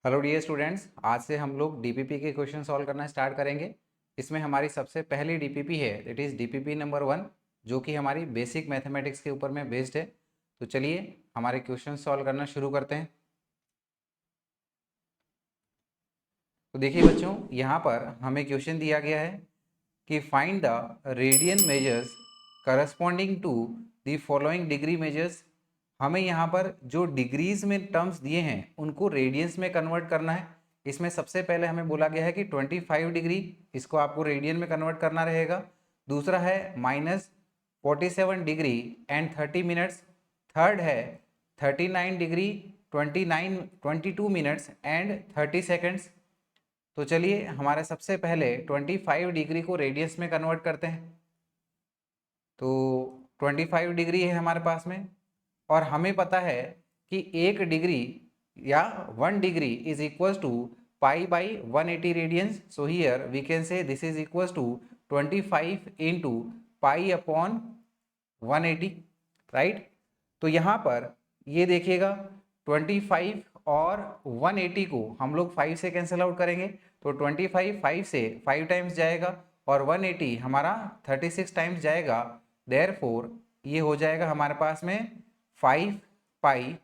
Hello dear students, आज से हम लोग डीपीपी के क्वेश्चन सॉल्व करना स्टार्ट करेंगे। इसमें हमारी सबसे पहली डीपीपी है, इट इज़ डीपीपी नंबर 1, जो कि हमारी बेसिक मैथमेटिक्स के ऊपर में बेस्ड है। तो चलिए हमारे क्वेश्चन सॉल्व करना शुरू करते हैं। तो देखिए बच्चों, यहाँ पर हमें क्वेश्चन दिया गया है कि find the radian measures corresponding to the following degree measures. हमें यहाँ पर जो डिग्रीज में टर्म्स दिए हैं उनको रेडियंस में कन्वर्ट करना है। इसमें सबसे पहले हमें बोला गया है कि 25 डिग्री, इसको आपको रेडियन में कन्वर्ट करना रहेगा। दूसरा है -47 डिग्री एंड 30 मिनट्स। थर्ड है 39 डिग्री 22 मिनट्स एंड 30 सेकेंड्स। तो चलिए हमारे सबसे पहले 25 डिग्री को रेडियंस में कन्वर्ट करते हैं। तो 25 डिग्री है हमारे पास में, और हमें पता है कि 1 डिग्री या 1 degree is equals to pi by 180 radians. So here we can say this is equals to 25 into pi upon 180, right. तो यहाँ पर ये देखिएगा 25 और 180 को हम लोग 5 से कैंसिल आउट करेंगे, तो 25 5 से 5 टाइम्स जाएगा और 180 हमारा 36 टाइम्स जाएगा। देयरफॉर ये हो जाएगा हमारे पास में 5 पाई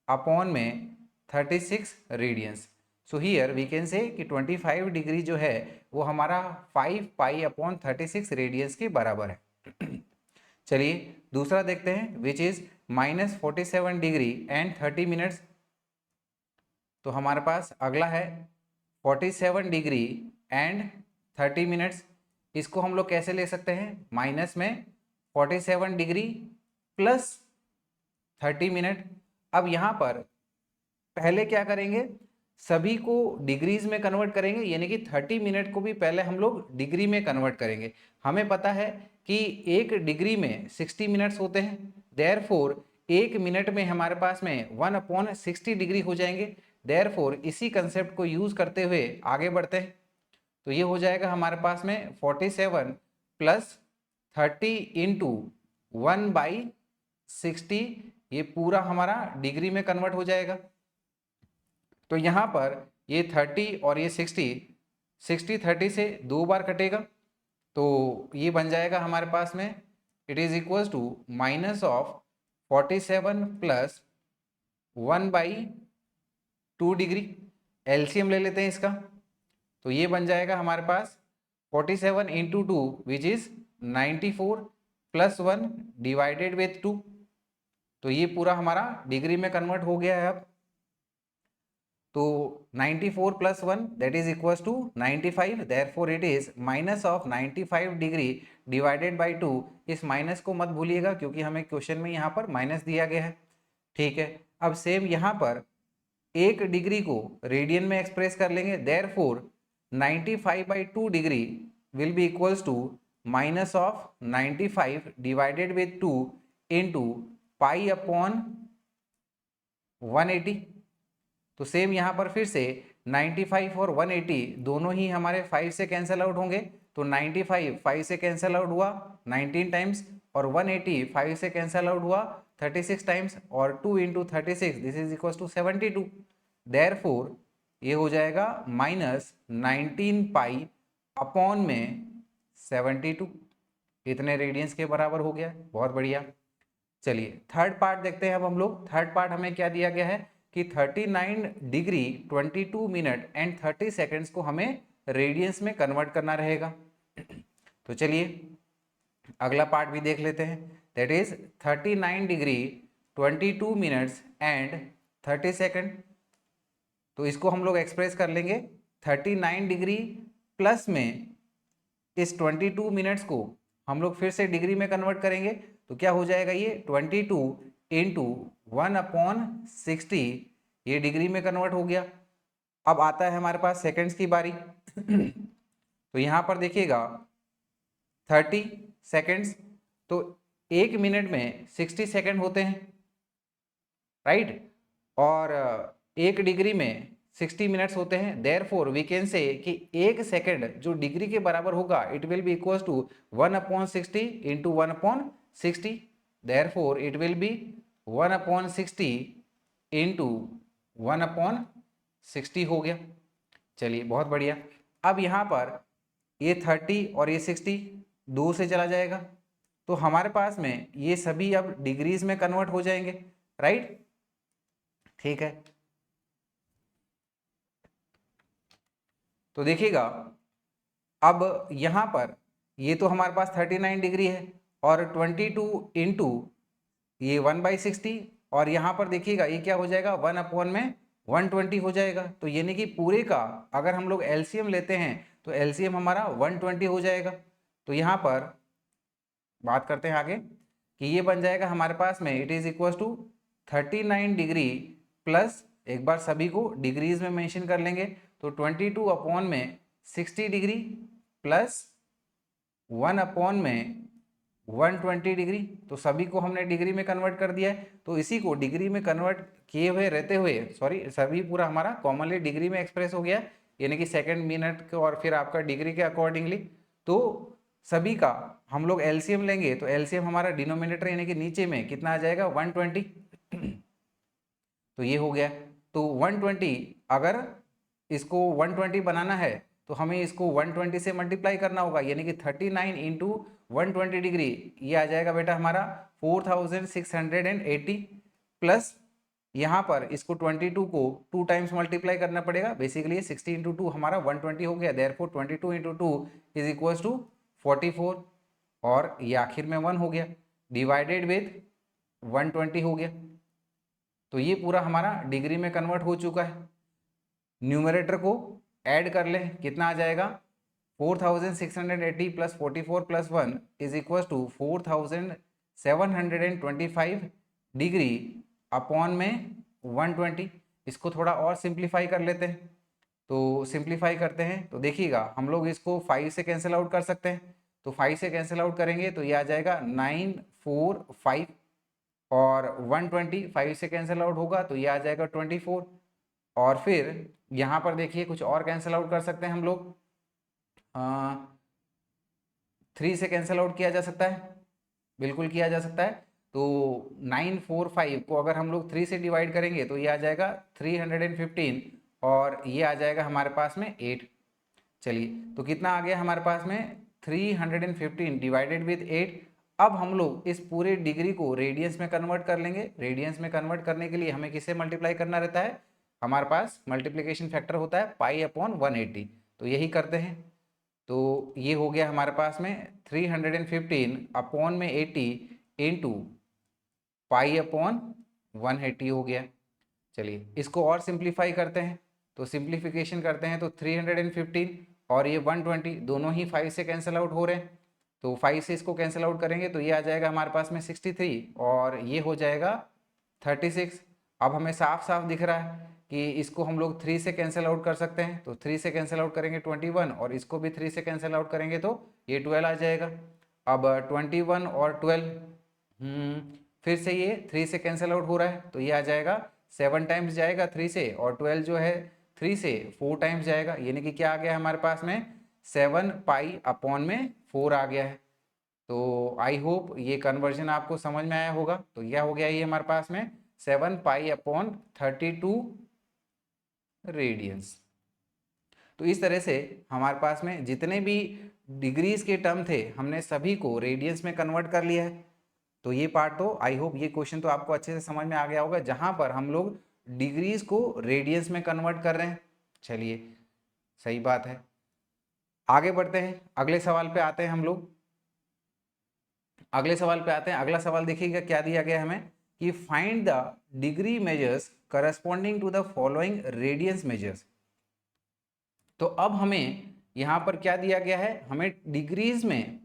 अपॉन में 36 radians. So here we can say कि 25 डिग्री जो है वो हमारा 5 पाई अपॉन 36 रेडियंस के बराबर है। चलिए दूसरा देखते हैं, which is -47 degree and 30 minutes. तो हमारे पास अगला है 47 डिग्री एंड 30 मिनट्स। इसको हम लोग कैसे ले सकते हैं, माइनस में 47 डिग्री प्लस 30 मिनट। अब यहाँ पर पहले क्या करेंगे, सभी को डिग्रीज में कन्वर्ट करेंगे, यानी कि 30 मिनट को भी पहले हम लोग डिग्री में कन्वर्ट करेंगे। हमें पता है कि 1 डिग्री में 60 मिनट्स होते हैं। देयरफॉर 1 मिनट में हमारे पास में 1/60 डिग्री हो जाएंगे। देयरफॉर इसी कंसेप्ट को यूज करते हुए आगे बढ़ते हैं। तो ये हो जाएगा हमारे पास में 47 प्लस 30 इंटू 1/60, ये पूरा हमारा डिग्री में कन्वर्ट हो जाएगा। तो यहाँ पर ये 30 और ये 60 30 से 2 बार कटेगा, तो ये बन जाएगा हमारे पास में it is equals to -47 plus 1/2 degree. LCM ले लेते हैं इसका, तो ये बन जाएगा हमारे पास 47 into 2 which is 94 plus 1 divided with 2। तो ये पूरा हमारा डिग्री में कन्वर्ट हो गया है। अब तो 94 plus 1 that is equals to 95, therefore it is minus of 95 degree divided by 2। इस माइनस को मत भूलिएगा क्योंकि हमें क्वेश्चन में यहाँ पर माइनस दिया गया है, ठीक है। अब सेम यहाँ पर 1 डिग्री को रेडियन में एक्सप्रेस कर लेंगे। Therefore 95/2 degree will be equals to minus of 95 divided with 2 into pi upon 180। तो सेम यहाँ पर फिर से 95 और 180 दोनों ही हमारे 5 से कैंसिल आउट होंगे। तो 95 5 से कैंसिल आउट हुआ 19 टाइम्स, और 180 5 से कैंसिल आउट हुआ 36 टाइम्स, और 2 into 36 this is equal to 72। Therefore ये हो जाएगा -19 पाई अपॉन में 72, इतने रेडियंस के बराबर हो गया। बहुत बढ़िया। चलिए थर्ड पार्ट देखते हैं अब हम लोग। थर्ड पार्ट हमें क्या दिया गया है कि 39 डिग्री 22 मिनट एंड 30 सेकेंड्स को हमें रेडियंस में कन्वर्ट करना रहेगा। तो चलिए अगला पार्ट भी देख लेते हैं, that is 39 degree 22 minutes and 30 second. तो इसको हम लोग एक्सप्रेस कर लेंगे 39 डिग्री प्लस में इस 22 मिनट्स को हम लोग फिर से डिग्री में कन्वर्ट करेंगे। तो क्या हो जाएगा, ये 22 इंटू 1/60, ये डिग्री में कन्वर्ट हो गया। अब आता है हमारे पास सेकेंड्स की बारी। तो यहाँ पर देखिएगा 30 सेकेंड्स, तो 1 मिनट में 60 सेकेंड होते हैं, राइट। और 1 डिग्री में 60 मिनट्स होते हैं। देयरफॉर वी कैन से कि 1 सेकेंड जो डिग्री के बराबर होगा it will be equal to 1/60 into 1/60। Therefore it will be 1/60 into 1/60। 60 हो गया। चलिए बहुत बढ़िया। अब यहाँ पर ये 30 और ये 60 2 से चला जाएगा, तो हमारे पास में ये सभी अब डिग्रीज में कन्वर्ट हो जाएंगे, राइट। ठीक है, तो देखिएगा अब यहाँ पर ये तो हमारे पास 39 डिग्री है और 22 इंटू ये 1/60, और यहाँ पर देखिएगा ये क्या हो जाएगा 1/120 हो जाएगा। तो यानी कि पूरे का अगर हम लोग एलसीएम लेते हैं तो एलसीएम हमारा 120 हो जाएगा। तो यहाँ पर बात करते हैं आगे कि ये बन जाएगा हमारे पास में it is equal to 39 degree plus, एक बार सभी को डिग्रीज में मेंशन कर लेंगे, तो 22 अपॉन में 60 डिग्री प्लस 1 अपॉन में 120 डिग्री। तो सभी को हमने डिग्री में कन्वर्ट कर दिया है, तो इसी को डिग्री में कन्वर्ट किए हुए रहते हुए सभी पूरा हमारा कॉमनली डिग्री में एक्सप्रेस हो गया, यानी कि सेकंड, मिनट और फिर आपका डिग्री के अकॉर्डिंगली। तो सभी का हम लोग एलसीएम लेंगे तो एलसीएम हमारा डिनोमिनेटर यानी कि नीचे में कितना आ जाएगा 120। तो ये हो गया। तो 120 अगर इसको 120 बनाना है तो हमें इसको 120 से मल्टीप्लाई करना होगा, यानी कि 39 इंटू 120 डिग्री, ये आ जाएगा बेटा हमारा 4680 प्लस यहाँ पर इसको 22 को 2 टाइम्स मल्टीप्लाई करना पड़ेगा, बेसिकली 60 इंटू 2 हमारा 120 हो गया। Therefore 22 into 2 is equal to 44, और ये आखिर में 1 हो गया, डिवाइडेड विथ 120 हो गया। तो ये पूरा हमारा डिग्री में कन्वर्ट हो चुका है। न्यूमरेटर को ऐड कर लें, कितना आ जाएगा 4680 plus 44 plus 1 is equal to 4725 degree upon में 120। इसको थोड़ा और सिंप्लीफाई कर लेते हैं, तो सिंप्लीफाई करते हैं तो देखिएगा हम लोग इसको 5 से कैंसिल आउट कर सकते हैं। तो 5 से कैंसिल आउट करेंगे तो ये आ जाएगा 945, और 120 5 से कैंसिल आउट होगा तो ये आ जाएगा 24, और फिर यहाँ पर देखिए कुछ और कैंसिल आउट कर सकते हैं हम लोग। 3 से कैंसिल आउट किया जा सकता है, बिल्कुल किया जा सकता है। तो 945 को अगर हम लोग 3 से डिवाइड करेंगे तो ये आ जाएगा 315, और ये आ जाएगा हमारे पास में 8। चलिए तो कितना आ गया हमारे पास में 315 डिवाइडेड विथ 8। अब हम लोग इस पूरे डिग्री को रेडियंस में कन्वर्ट कर लेंगे। रेडियंस में कन्वर्ट करने के लिए हमें किससे मल्टीप्लाई करना रहता है, हमारे पास मल्टीप्लिकेशन फैक्टर होता है पाई अपॉन 180, तो यही करते हैं। तो ये हो गया हमारे पास में 315 अपॉन में 80 इंटू पाई अपॉन 180 हो गया। चलिए इसको और सिंप्लीफाई करते हैं, तो सिंप्लीफिकेशन करते हैं तो 315 और ये 120 दोनों ही 5 से कैंसिल आउट हो रहे हैं, तो 5 से इसको कैंसिल आउट करेंगे तो ये आ जाएगा हमारे पास में 63, और ये हो जाएगा 36। अब हमें साफ साफ दिख रहा है कि इसको हम लोग 3 से कैंसिल आउट कर सकते हैं, तो 3 से कैंसिल आउट करेंगे 21, और इसको भी 3 से कैंसिल आउट करेंगे तो ये 12 आ जाएगा। अब 21 और 12 फिर से ये 3 से कैंसिल आउट हो रहा है तो ये आ जाएगा 7 टाइम्स जाएगा 3 से, और 12 जो है 3 से 4 टाइम्स जाएगा, यानी कि क्या आ गया हमारे पास में 7 पाई अपॉन में 4 आ गया है। तो आई होप ये कन्वर्जन आपको समझ में आया होगा। तो क्या हो गया ये हमारे पास में 7 पाई अपॉन 32 रेडियंस। तो इस तरह से हमारे पास में जितने भी डिग्रीज के टर्म थे हमने सभी को रेडियंस में कन्वर्ट कर लिया है। तो ये पार्ट तो आई होप ये क्वेश्चन तो आपको अच्छे से समझ में आ गया होगा, जहां पर हम लोग डिग्रीज को रेडियंस में कन्वर्ट कर रहे हैं। चलिए सही बात है, आगे बढ़ते हैं, अगले सवाल पे आते हैं हम लोग। अगले सवाल पे आते हैं। अगला सवाल देखिएगा क्या दिया गया हमें कि find the degree measures corresponding to the following radians measures. तो अब हमें यहाँ पर क्या दिया गया है, हमें डिग्रीज में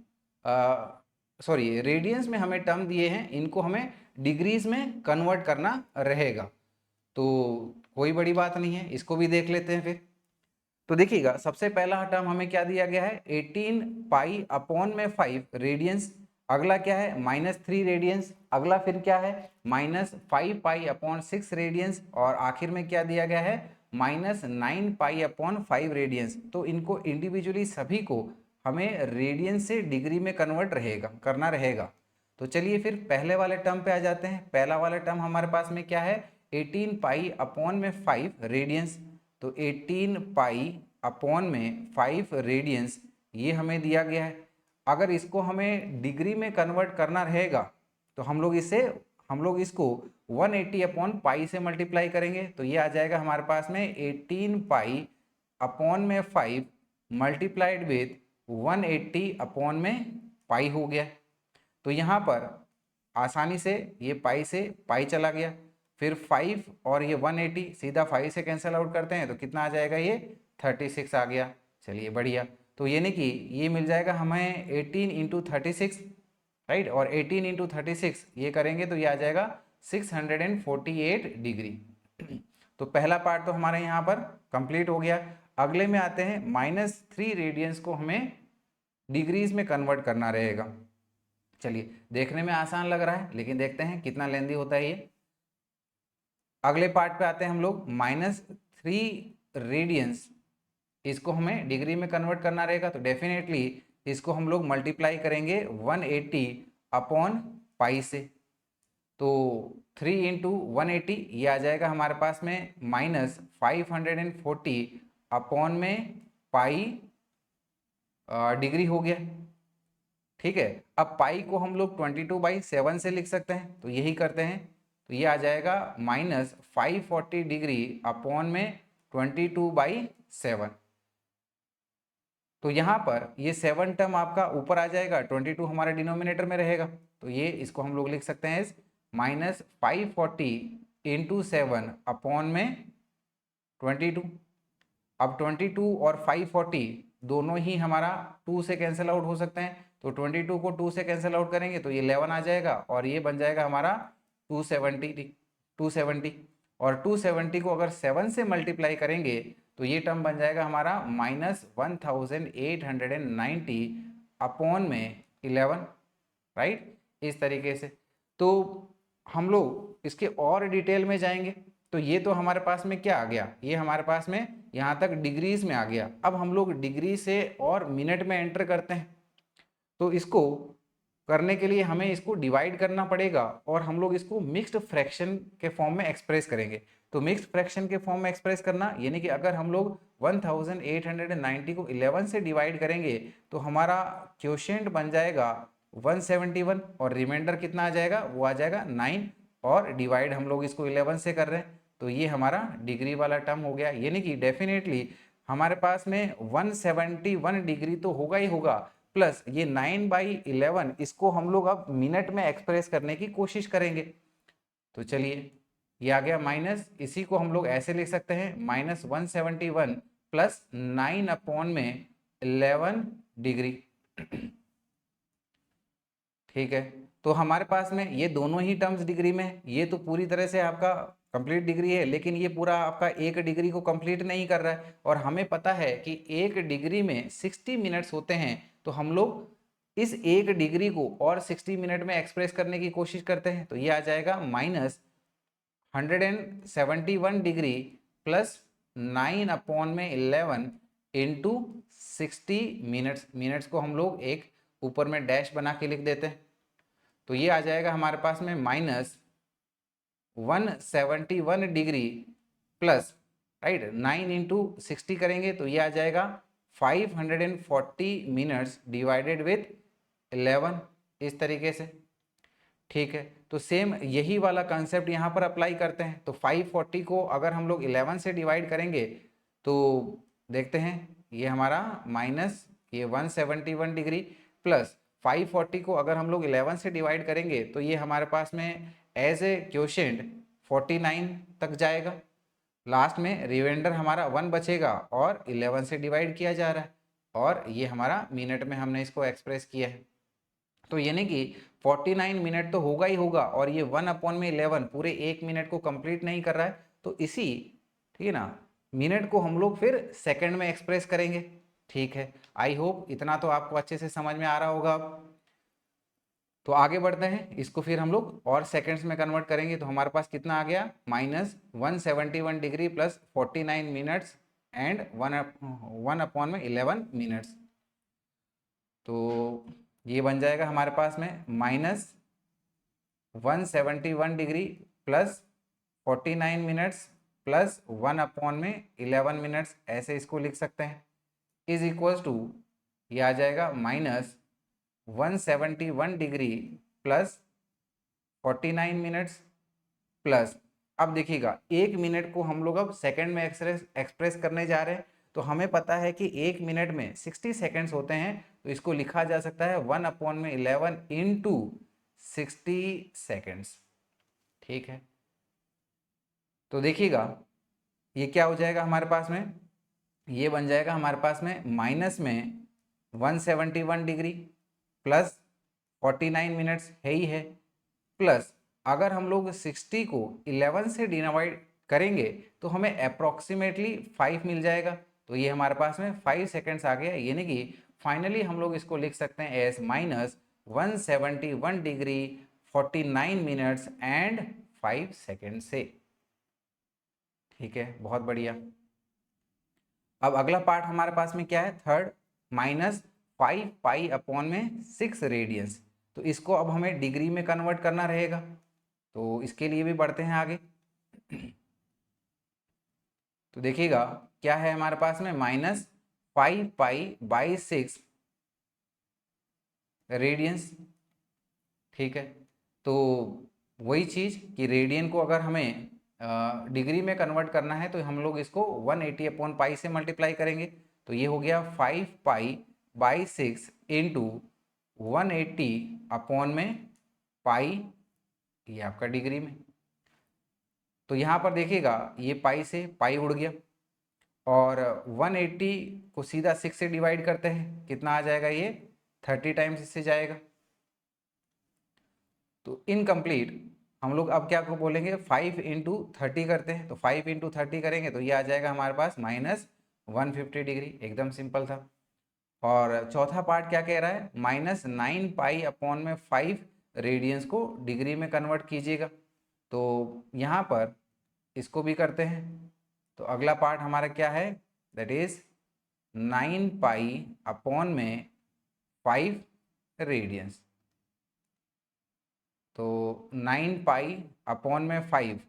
रेडियंस में हमें टर्म दिए हैं, इनको हमें डिग्रीज में कन्वर्ट करना रहेगा। तो कोई बड़ी बात नहीं है, इसको भी देख लेते हैं फिर। तो देखिएगा सबसे पहला टर्म हमें क्या दिया गया है 18 पाई अपॉन में 5 रेडियंस, अगला क्या है -3 रेडियंस, अगला फिर क्या है -5 पाई अपॉन 6 रेडियंस, और आखिर में क्या दिया गया है -9 पाई अपॉन 5 रेडियंस। तो इनको इंडिविजुअली सभी को हमें रेडियंस से डिग्री में कन्वर्ट करना रहेगा। तो चलिए फिर पहले वाले टर्म पे आ जाते हैं। पहला वाला टर्म हमारे पास में क्या है 18 पाई अपॉन में 5 रेडियंस, तो 18 पाई अपॉन में 5 रेडियंस ये हमें दिया गया है। अगर इसको हमें डिग्री में कन्वर्ट करना रहेगा तो हम लोग इसको 180 अपॉन पाई से मल्टीप्लाई करेंगे, तो ये आ जाएगा हमारे पास में 18 पाई अपॉन में 5 मल्टीप्लाइड विथ 180 अपॉन में पाई हो गया। तो यहाँ पर आसानी से ये पाई से पाई चला गया, फिर 5 और ये 180 सीधा 5 से कैंसिल आउट करते हैं तो कितना आ जाएगा, ये 36 आ गया। चलिए बढ़िया। तो यानी कि ये मिल जाएगा हमें 18 इंटू 36, राइट, और 18 इंटू 36 ये करेंगे तो ये आ जाएगा 648 डिग्री। तो पहला पार्ट तो हमारे यहाँ पर कंप्लीट हो गया। अगले में आते हैं -3 रेडियंस को हमें डिग्रीज में कन्वर्ट करना रहेगा। चलिए, देखने में आसान लग रहा है लेकिन देखते हैं कितना लेंदी होता है ये। अगले पार्ट पे आते हैं हम लोग। -3 रेडियंस, इसको हमें डिग्री में कन्वर्ट करना रहेगा तो डेफिनेटली इसको हम लोग मल्टीप्लाई करेंगे 180 अपॉन पाई से। तो 3 इंटू 180 ये आ जाएगा हमारे पास में -540 अपॉन में पाई डिग्री हो गया। ठीक है, अब पाई को हम लोग 22/7 से लिख सकते हैं, तो यही करते हैं। तो ये आ जाएगा -540 डिग्री अपॉन में 22/7। तो यहाँ पर ये 7 टर्म आपका ऊपर आ जाएगा, 22 हमारा डिनोमिनेटर में रहेगा, तो ये इसको हम लोग लिख सकते हैं -540 इंटू 7 अपॉन में 22। अब 22 और 540 दोनों ही हमारा 2 से कैंसिल आउट हो सकते हैं, तो 22 को 2 से कैंसिल आउट करेंगे तो ये 11 आ जाएगा और ये बन जाएगा हमारा 270 और 270 को अगर 7 से मल्टीप्लाई करेंगे तो ये टर्म बन जाएगा हमारा -1890 अपॉन में 11, राइट, इस तरीके से। तो हम लोग इसके और डिटेल में जाएंगे। तो ये तो हमारे पास में क्या आ गया, ये हमारे पास में यहाँ तक डिग्रीज में आ गया। अब हम लोग डिग्री से और मिनट में एंटर करते हैं, तो इसको करने के लिए हमें इसको डिवाइड करना पड़ेगा और हम लोग इसको मिक्स्ड फ्रैक्शन के फॉर्म में एक्सप्रेस करेंगे। तो मिक्स्ड फ्रैक्शन के फॉर्म में एक्सप्रेस करना यानी कि अगर हम लोग 1890 को 11 से डिवाइड करेंगे तो हमारा क्वोशिएंट बन जाएगा 171 और रिमाइंडर कितना आ जाएगा, वो आ जाएगा 9, और डिवाइड हम लोग इसको 11 से कर रहे हैं तो ये हमारा डिग्री वाला टर्म हो गया। यानी कि डेफिनेटली हमारे पास में 171 डिग्री तो होगा ही होगा, प्लस ये 9/11 इसको हम लोग अब मिनट में एक्सप्रेस करने की कोशिश करेंगे। तो चलिए, ये आ गया माइनस, इसी को हम लोग ऐसे लिख सकते हैं -171 प्लस 9 अपॉन में 11 डिग्री। ठीक है, तो हमारे पास में ये दोनों ही टर्म्स डिग्री में है। ये तो पूरी तरह से आपका कंप्लीट डिग्री है, लेकिन ये पूरा आपका 1 डिग्री को कंप्लीट नहीं कर रहा है। और हमें पता है कि 1 डिग्री में 60 मिनट्स होते हैं, तो हम लोग इस 1 डिग्री को और 60 मिनट में एक्सप्रेस करने की कोशिश करते हैं। तो ये आ जाएगा -171 डिग्री प्लस 9 अपॉन में 11 इंटू 60 मिनट्स को हम लोग एक ऊपर में डैश बना के लिख देते हैं। तो ये आ जाएगा हमारे पास में -171 डिग्री प्लस, राइट, 9 इंटू 60 करेंगे तो ये आ जाएगा 540 मिनट्स डिवाइडेड विथ 11, इस तरीके से। ठीक है, तो सेम यही वाला कंसेप्ट यहाँ पर अप्लाई करते हैं। तो 540 को अगर हम लोग 11 से डिवाइड करेंगे तो देखते हैं ये हमारा माइनस ये 171 डिग्री प्लस 540 को अगर हम लोग 11 से डिवाइड करेंगे तो ये हमारे पास में एज ए क्वोशिएंट 49 तक जाएगा। लास्ट में रिमाइंडर हमारा 1 बचेगा और 11 से डिवाइड किया जा रहा है और ये हमारा मिनट में हमने इसको एक्सप्रेस किया है। तो यानी कि 49 मिनट तो होगा ही होगा और ये 1 अपॉन में 11 पूरे 1 मिनट को कंप्लीट नहीं कर रहा है। तो इसी, ठीक है ना, मिनट को हम लोग फिर सेकंड में एक्सप्रेस करेंगे। ठीक है, आई होप इतना तो आपको अच्छे से समझ में आ रहा होगा। अब तो आगे बढ़ते हैं, इसको फिर हम लोग और सेकंड्स में कन्वर्ट करेंगे। तो हमारे पास कितना आ गया, -171 degree plus 49 minutes and 1 upon में 11 मिनट्स। तो ये बन जाएगा हमारे पास में -171 डिग्री प्लस 49 मिनट्स प्लस 1/11 ऐसे इसको लिख सकते हैं, इज इक्वल्स टू ये आ जाएगा minus 171 degree plus 49 minutes plus, अब देखिएगा 1 मिनट को हम लोग अब सेकंड में एक्सप्रेस करने जा रहे हैं, तो हमें पता है कि 1 मिनट में 60 सेकेंड्स होते हैं, तो इसको लिखा जा सकता है 1/11 इंटू 60 सेकेंड्स। ठीक है, तो देखिएगा ये क्या हो जाएगा हमारे पास में, ये बन जाएगा हमारे पास में माइनस में 171 डिग्री प्लस 49 मिनट्स है ही है, प्लस अगर हम लोग 60 को 11 से डिवाइड करेंगे तो हमें अप्रॉक्सीमेटली 5 मिल जाएगा, तो ये हमारे पास में 5 सेकेंड्स आ गया, यानी कि फाइनली हम लोग इसको लिख सकते हैं as minus 171 degree 49 minutes and 5 second से। ठीक है, बहुत बढ़िया। अब अगला पार्ट हमारे पास में क्या है, थर्ड, माइनस 5 पाई/6 रेडियंस, तो इसको अब हमें डिग्री में कन्वर्ट करना रहेगा, तो इसके लिए भी बढ़ते हैं आगे। तो देखिएगा क्या है हमारे पास में, माइनस 5 पाई/6 रेडियंस। ठीक है, तो वही चीज़ कि रेडियन को अगर हमें डिग्री में कन्वर्ट करना है तो हम लोग इसको 180/पाई से मल्टीप्लाई करेंगे, तो ये हो गया 5 पाई/6 इंटू 180/पाई, ये आपका डिग्री में। तो यहाँ पर देखिएगा ये पाई से पाई उड़ गया, और 180 को सीधा 6 से डिवाइड करते हैं, कितना आ जाएगा, ये 30 टाइम्स इससे जाएगा। तो इनकम्प्लीट हम लोग अब क्या को बोलेंगे, 5 इंटू 30 करते हैं, तो 5 इंटू 30 करेंगे तो ये आ जाएगा हमारे पास माइनस 150 डिग्री, एकदम सिंपल था। और चौथा पार्ट क्या कह रहा है, माइनस 9 पाई/5 रेडियंस को डिग्री में कन्वर्ट कीजिएगा, तो यहाँ पर इसको भी करते हैं। तो अगला पार्ट हमारा क्या है, दैट इज 9 पाई/5 रेडियंस, तो 9 पाई/5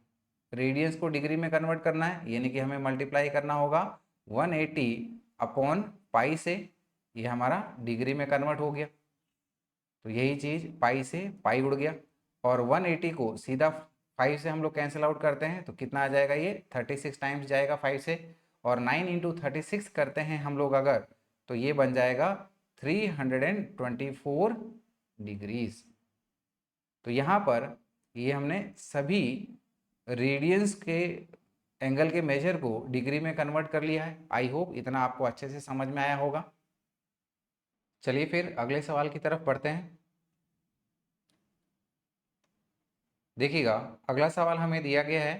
रेडियंस को डिग्री में कन्वर्ट करना है, यानी कि हमें मल्टीप्लाई करना होगा 180/पाई से, ये हमारा डिग्री में कन्वर्ट हो गया, तो यही चीज़ पाई से पाई उड़ गया, और 180 को सीधा 5 से हम लोग कैंसिल आउट करते हैं, तो कितना आ जाएगा, ये 36 टाइम्स जाएगा 5 से, और 9 इंटू 36 करते हैं हम लोग अगर, तो ये बन जाएगा 324 डिग्रीज। तो यहाँ पर ये हमने सभी रेडियंस के एंगल के मेजर को डिग्री में कन्वर्ट कर लिया है। आई होप इतना आपको अच्छे से समझ में आया होगा। चलिए फिर अगले सवाल की तरफ बढ़ते हैं। देखिएगा अगला सवाल हमें दिया गया है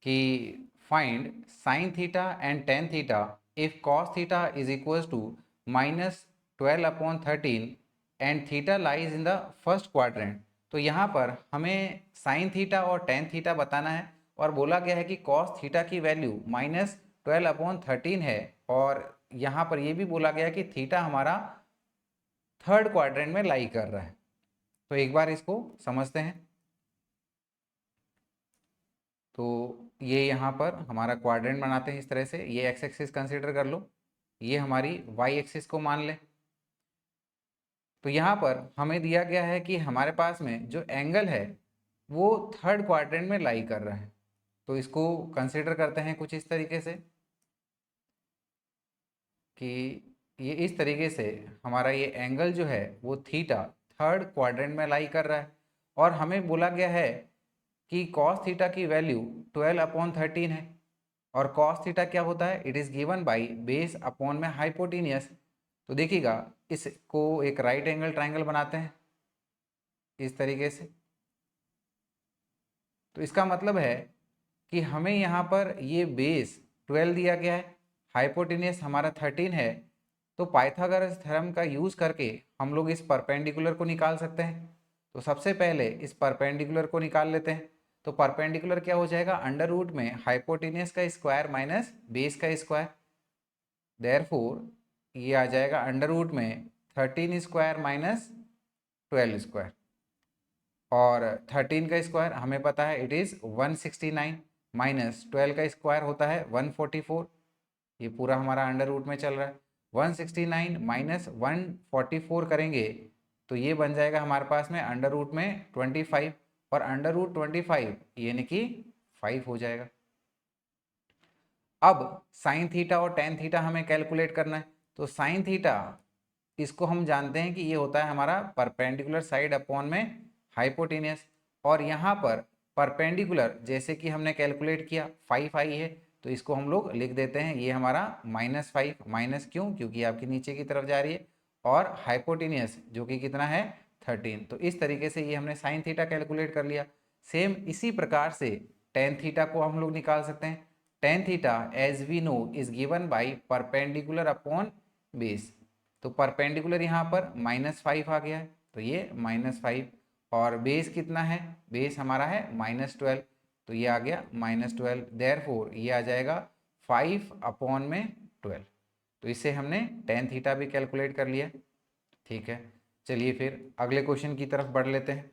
कि find sine theta and tan theta if cos theta is equals to -12/13 and theta lies in the first quadrant. तो यहाँ पर हमें साइन थीटा और टेन थीटा बताना है, और बोला गया है कि कॉस थीटा की वैल्यू -12/13 है, और यहाँ पर ये भी बोला गया है कि थीटा हमारा थर्ड क्वाड्रेंट में लाई कर रहा है। तो एक बार इसको समझते हैं। तो ये यहाँ पर हमारा क्वाड्रेंट बनाते हैं इस तरह से, ये एक्स एक्सिस कंसिडर कर लो, ये हमारी वाई एक्सिस को मान ले। तो यहाँ पर हमें दिया गया है कि हमारे पास में जो एंगल है वो थर्ड क्वाड्रेंट में लाई कर रहा है, तो इसको कंसिडर करते हैं कुछ इस तरीके से कि ये इस तरीके से हमारा ये एंगल जो है वो थीटा थर्ड क्वाड्रेंट में लाई कर रहा है, और हमें बोला गया है कि कॉस थीटा की वैल्यू 12/13 है, और कॉस थीटा क्या होता है, it is given by base upon में हाइपोटेनियस। तो देखिएगा इसको एक राइट एंगल ट्राइंगल बनाते हैं इस तरीके से। तो इसका मतलब है कि हमें यहाँ पर ये बेस 12 दिया गया है, हाइपोटेनियस हमारा 13 है, तो पाइथागोरस थ्योरम का यूज़ करके हम लोग इस परपेंडिकुलर को निकाल सकते हैं। तो सबसे पहले इस परपेंडिकुलर को निकाल लेते हैं। तो परपेंडिकुलर क्या हो जाएगा, अंडर रूट में हाइपोटेनियस का स्क्वायर माइनस बेस का स्क्वायर, देयरफॉर ये आ जाएगा अंडर रूट में 13 स्क्वायर माइनस 12 स्क्वायर, और 13 का स्क्वायर हमें पता है इट इज़ 169, माइनस 12 का स्क्वायर होता है 144, ये पूरा हमारा अंडर रूट में चल रहा है। 169 माइनस 144 करेंगे तो ये बन जाएगा हमारे पास में अंडर रूट में 25, और अंडर रूट 25 यानी कि 5 हो जाएगा। अब साइन थीटा और टेन थीटा हमें कैलकुलेट करना है। तो साइन थीटा इसको हम जानते हैं कि ये होता है हमारा परपेंडिकुलर साइड अपॉन में हाइपोटेनियस, और यहाँ पर परपेंडिकुलर जैसे कि हमने कैलकुलेट किया 5 आई है, तो इसको हम लोग लिख देते हैं ये हमारा -5, माइनस क्यों, क्योंकि आपकी नीचे की तरफ जा रही है, और हाइपोटेनियस जो कि कितना है 13। तो इस तरीके से ये हमने साइन थीटा कैलकुलेट कर लिया। सेम इसी प्रकार से टेन थीटा को हम लोग निकाल सकते हैं। Tan theta as we know is given by perpendicular upon base. तो परपेंडिकुलर यहाँ पर -5 आ गया है, तो ये -5, और बेस कितना है, बेस हमारा है -12, तो ये आ गया -12, देयरफॉर ये आ जाएगा 5 अपॉन में 12। तो इससे हमने टेन थीटा भी कैलकुलेट कर लिया। ठीक है, चलिए फिर अगले क्वेश्चन की तरफ बढ़ लेते हैं।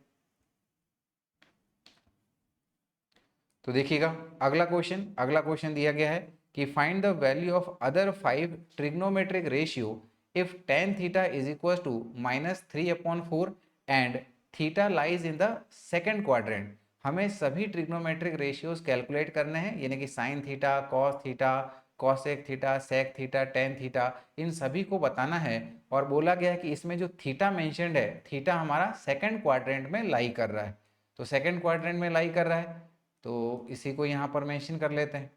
तो देखिएगा अगला क्वेश्चन दिया गया है कि find the value of other 5 trigonometric ratio if tan theta is equal to -3/4 and theta lies in the second quadrant. हमें सभी ट्रिग्नोमेट्रिक रेशियोज कैलकुलेट करने हैं, यानी कि sine theta, cos theta, cosec theta, sec theta, tan theta, इन सभी को बताना है। और बोला गया है कि इसमें जो थीटा मेंशन्ड है, थीटा हमारा सेकेंड क्वाड्रेंट में लाई कर रहा है। तो सेकेंड क्वाड्रेंट में लाई कर रहा है तो इसी को यहाँ पर मेंशन कर लेते हैं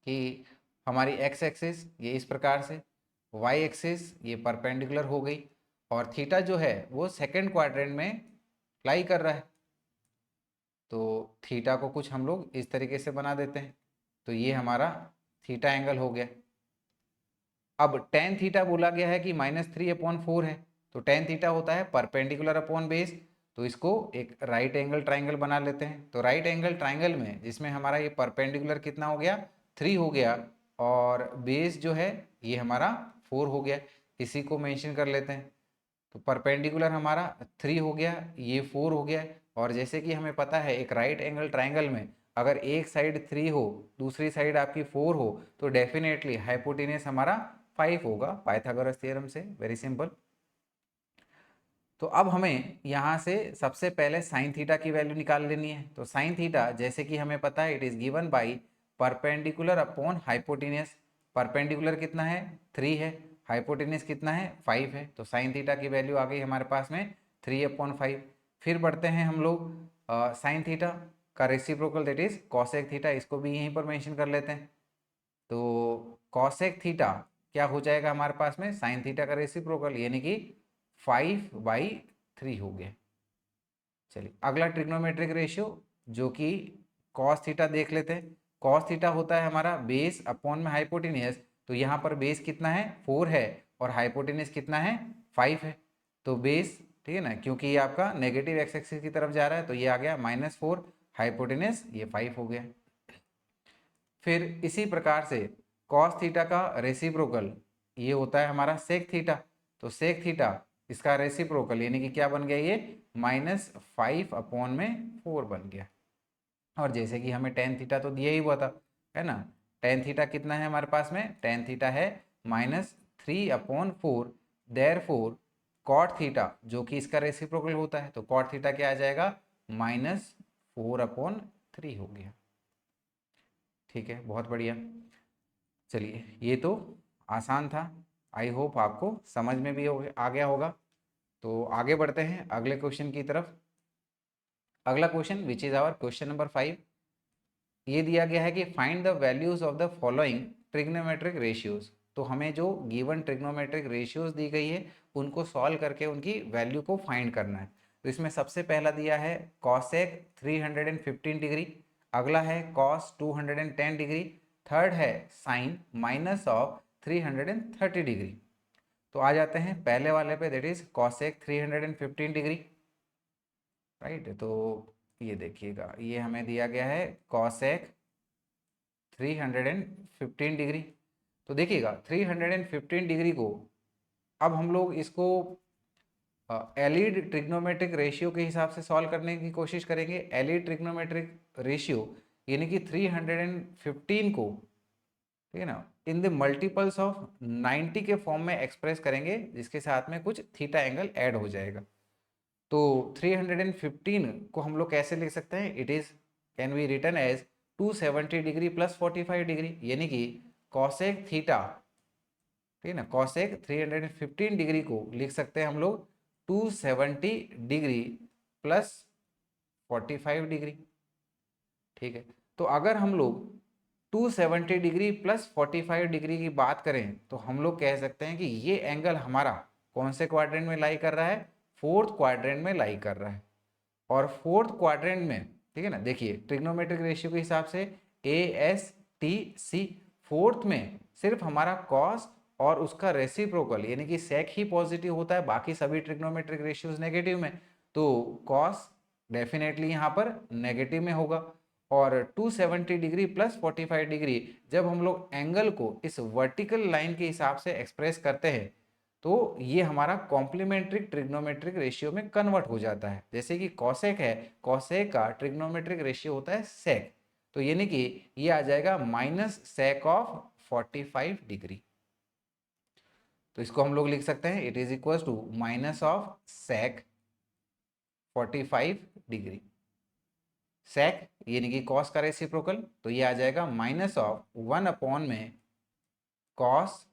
कि हमारी एक्स एक्सिस ये इस प्रकार से, वाई एक्सिस ये परपेंडिकुलर हो गई, और थीटा जो है वो सेकेंड क्वाड्रेंट में लाई कर रहा है। तो थीटा को कुछ हम लोग इस तरीके से बना देते हैं, तो ये हमारा थीटा एंगल हो गया। अब टेन थीटा बोला गया है कि -3/4 है, तो टेन थीटा होता है परपेंडिकुलर अपॉन बेस। तो इसको एक राइट एंगल ट्राइंगल बना लेते हैं। तो राइट एंगल ट्राइंगल में जिसमें हमारा ये परपेंडिकुलर कितना हो गया 3 हो गया, और बेस जो है ये हमारा 4 हो गया, इसी को मेंशन कर लेते हैं। तो परपेंडिकुलर हमारा 3 हो गया, ये 4 हो गया, और जैसे कि हमें पता है एक राइट एंगल ट्राइंगल में अगर एक साइड 3 हो दूसरी साइड आपकी 4 हो तो डेफिनेटली हाइपोटेनियस हमारा 5 होगा पाइथागोरस थ्योरम से, वेरी सिंपल। तो अब हमें यहाँ से सबसे पहले साइन थीटा की वैल्यू निकाल लेनी है। तो साइन थीटा जैसे कि हमें पता है it is given by perpendicular upon hypotenuse. Perpendicular कितना है 3 है, हाइपोटेनियस कितना है 5 है, तो साइन थीटा की वैल्यू आ गई हमारे पास में 3/5। फिर बढ़ते हैं हम लोग साइन थीटा का reciprocal that is cosec theta, इसको भी यहीं पर मेंशन कर लेते हैं। तो कॉसेक थीटा क्या हो जाएगा हमारे पास में साइन थीटा का रेसिप्रोकल, यानी कि 5/3 हो गया। चलिए अगला ट्रिग्नोमेट्रिक रेशियो जो कि कॉस थीटा देख लेते हैं। कॉस थीटा होता है हमारा बेस अपॉन में हाइपोटेनियस, तो यहाँ पर बेस कितना है 4 है, और हाइपोटेनियस कितना है 5 है। तो बेस ठीक है ना, क्योंकि ये आपका नेगेटिव एक्स एक्सिस की तरफ जा रहा है, तो ये आ गया -4, हाइपोटेनियस ये 5 हो गया। फिर इसी प्रकार से कॉस थीटा का रेसिप्रोकल ये होता है हमारा सेक थीटा। तो सेक थीटा इसका रेसिप्रोकल यानी कि क्या बन गया ये -5/4 बन गया। और जैसे कि हमें टेन थीटा तो दिया ही हुआ था, है ना। टेन थीटा कितना है हमारे पास में, टेन थीटा है -3/4, देयरफॉर कॉट थीटा जो कि इसका रेसिप्रोकल होता है, तो कॉट थीटा क्या आ जाएगा -4/3 हो गया। ठीक है, बहुत बढ़िया। चलिए ये तो आसान था, आई होप आपको समझ में भी आ गया होगा। तो आगे बढ़ते हैं अगले क्वेश्चन की तरफ। अगला question which is our question number 5। ये दिया गया है कि find the values of the following trigonometric ratios. तो हमें जो गिवन ट्रिग्नोमेट्रिक रेशियोज दी गई है उनको सॉल्व करके उनकी वैल्यू को फाइंड करना है। तो इसमें सबसे पहला दिया है कॉसेक 315 डिग्री, अगला है कॉस 210 डिग्री, थर्ड है साइन -330 डिग्री। तो आ जाते हैं पहले वाले पे that is cosec 315 degree, right. तो ये देखिएगा ये हमें दिया गया है कॉसेक 315 डिग्री। तो देखिएगा 315 डिग्री को अब हम लोग इसको एलिड ट्रिग्नोमेट्रिक रेशियो के हिसाब से सॉल्व करने की कोशिश करेंगे। एलिड ट्रिग्नोमेट्रिक रेशियो यानी कि 315 को, ठीक है ना, इन द मल्टीपल्स ऑफ 90 के फॉर्म में एक्सप्रेस करेंगे, जिसके साथ में कुछ थीटा एंगल ऐड हो जाएगा। तो 315 को हम लोग कैसे लिख सकते हैं? It is can be written as 270 degree plus 45 degree, यानी कि कॉसेक थीटा, ठीक है ना, कॉसेक 315 डिग्री को लिख सकते हैं हम लोग 270 डिग्री प्लस 45 डिग्री। ठीक है, तो अगर हम लोग 270 डिग्री प्लस 45 डिग्री की बात करें तो हम लोग कह सकते हैं कि ये एंगल हमारा कौन से क्वाड्रेंट में लाई कर रहा है? फोर्थ क्वाड्रेंट में लाई कर रहा है। और फोर्थ क्वाड्रेंट में, ठीक है ना, देखिए ट्रिग्नोमेट्रिक रेशियो के हिसाब से A S T C, fourth में सिर्फ हमारा कॉस और उसका रेसिप्रोकल यानी कि सेक ही पॉजिटिव होता है, बाकी सभी ट्रिग्नोमेट्रिक रेशियोज नेगेटिव में। तो कॉस डेफिनेटली यहाँ पर नेगेटिव में होगा। और 270 डिग्री प्लस 45 डिग्री जब हम लोग एंगल को इस वर्टिकल लाइन के हिसाब से एक्सप्रेस करते हैं तो ये हमारा कॉम्प्लीमेंट्रिक ट्रिग्नोमेट्रिक रेशियो में कन्वर्ट हो जाता है। जैसे कि कॉसेक है, कॉसेक का ट्रिग्नोमेट्रिक रेशियो होता है सेक, तो यानी कि ये आ जाएगा माइनस सेक ऑफ 45 डिग्री। तो इसको हम लोग लिख सकते हैं it is equal to minus of sec 45 degree. Sec यानी कि कॉस का रेसिप्रोकल, तो ये आ जाएगा माइनस ऑफ 1 अपॉन में कॉस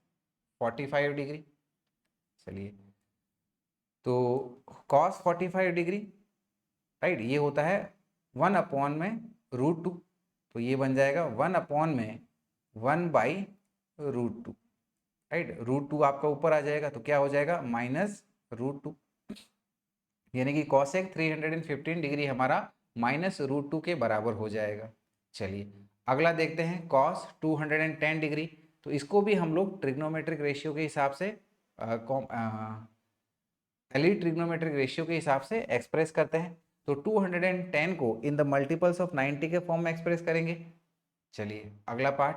45 डिग्री। चलिए, तो कॉस 45 डिग्री, राइट, ये होता है 1 अपॉन में √2, तो ये बन जाएगा 1 अपॉन में 1/√2, राइट। √2 आपका ऊपर आ जाएगा तो क्या हो जाएगा? माइनस √2, यानी कि कॉसेक 315 डिग्री हमारा माइनस √2 के बराबर हो जाएगा। चलिए अगला देखते हैं कॉस 210 डिग्री। तो इसको भी हम लोग ट्रिग्नोमेट्रिक रेशियो के हिसाब से ट्रिग्नोमेट्रिक रेशियो के हिसाब से एक्सप्रेस करते हैं। तो 210 को इन द मल्टीपल्स ऑफ 90 के फॉर्म में एक्सप्रेस करेंगे। चलिए अगला part,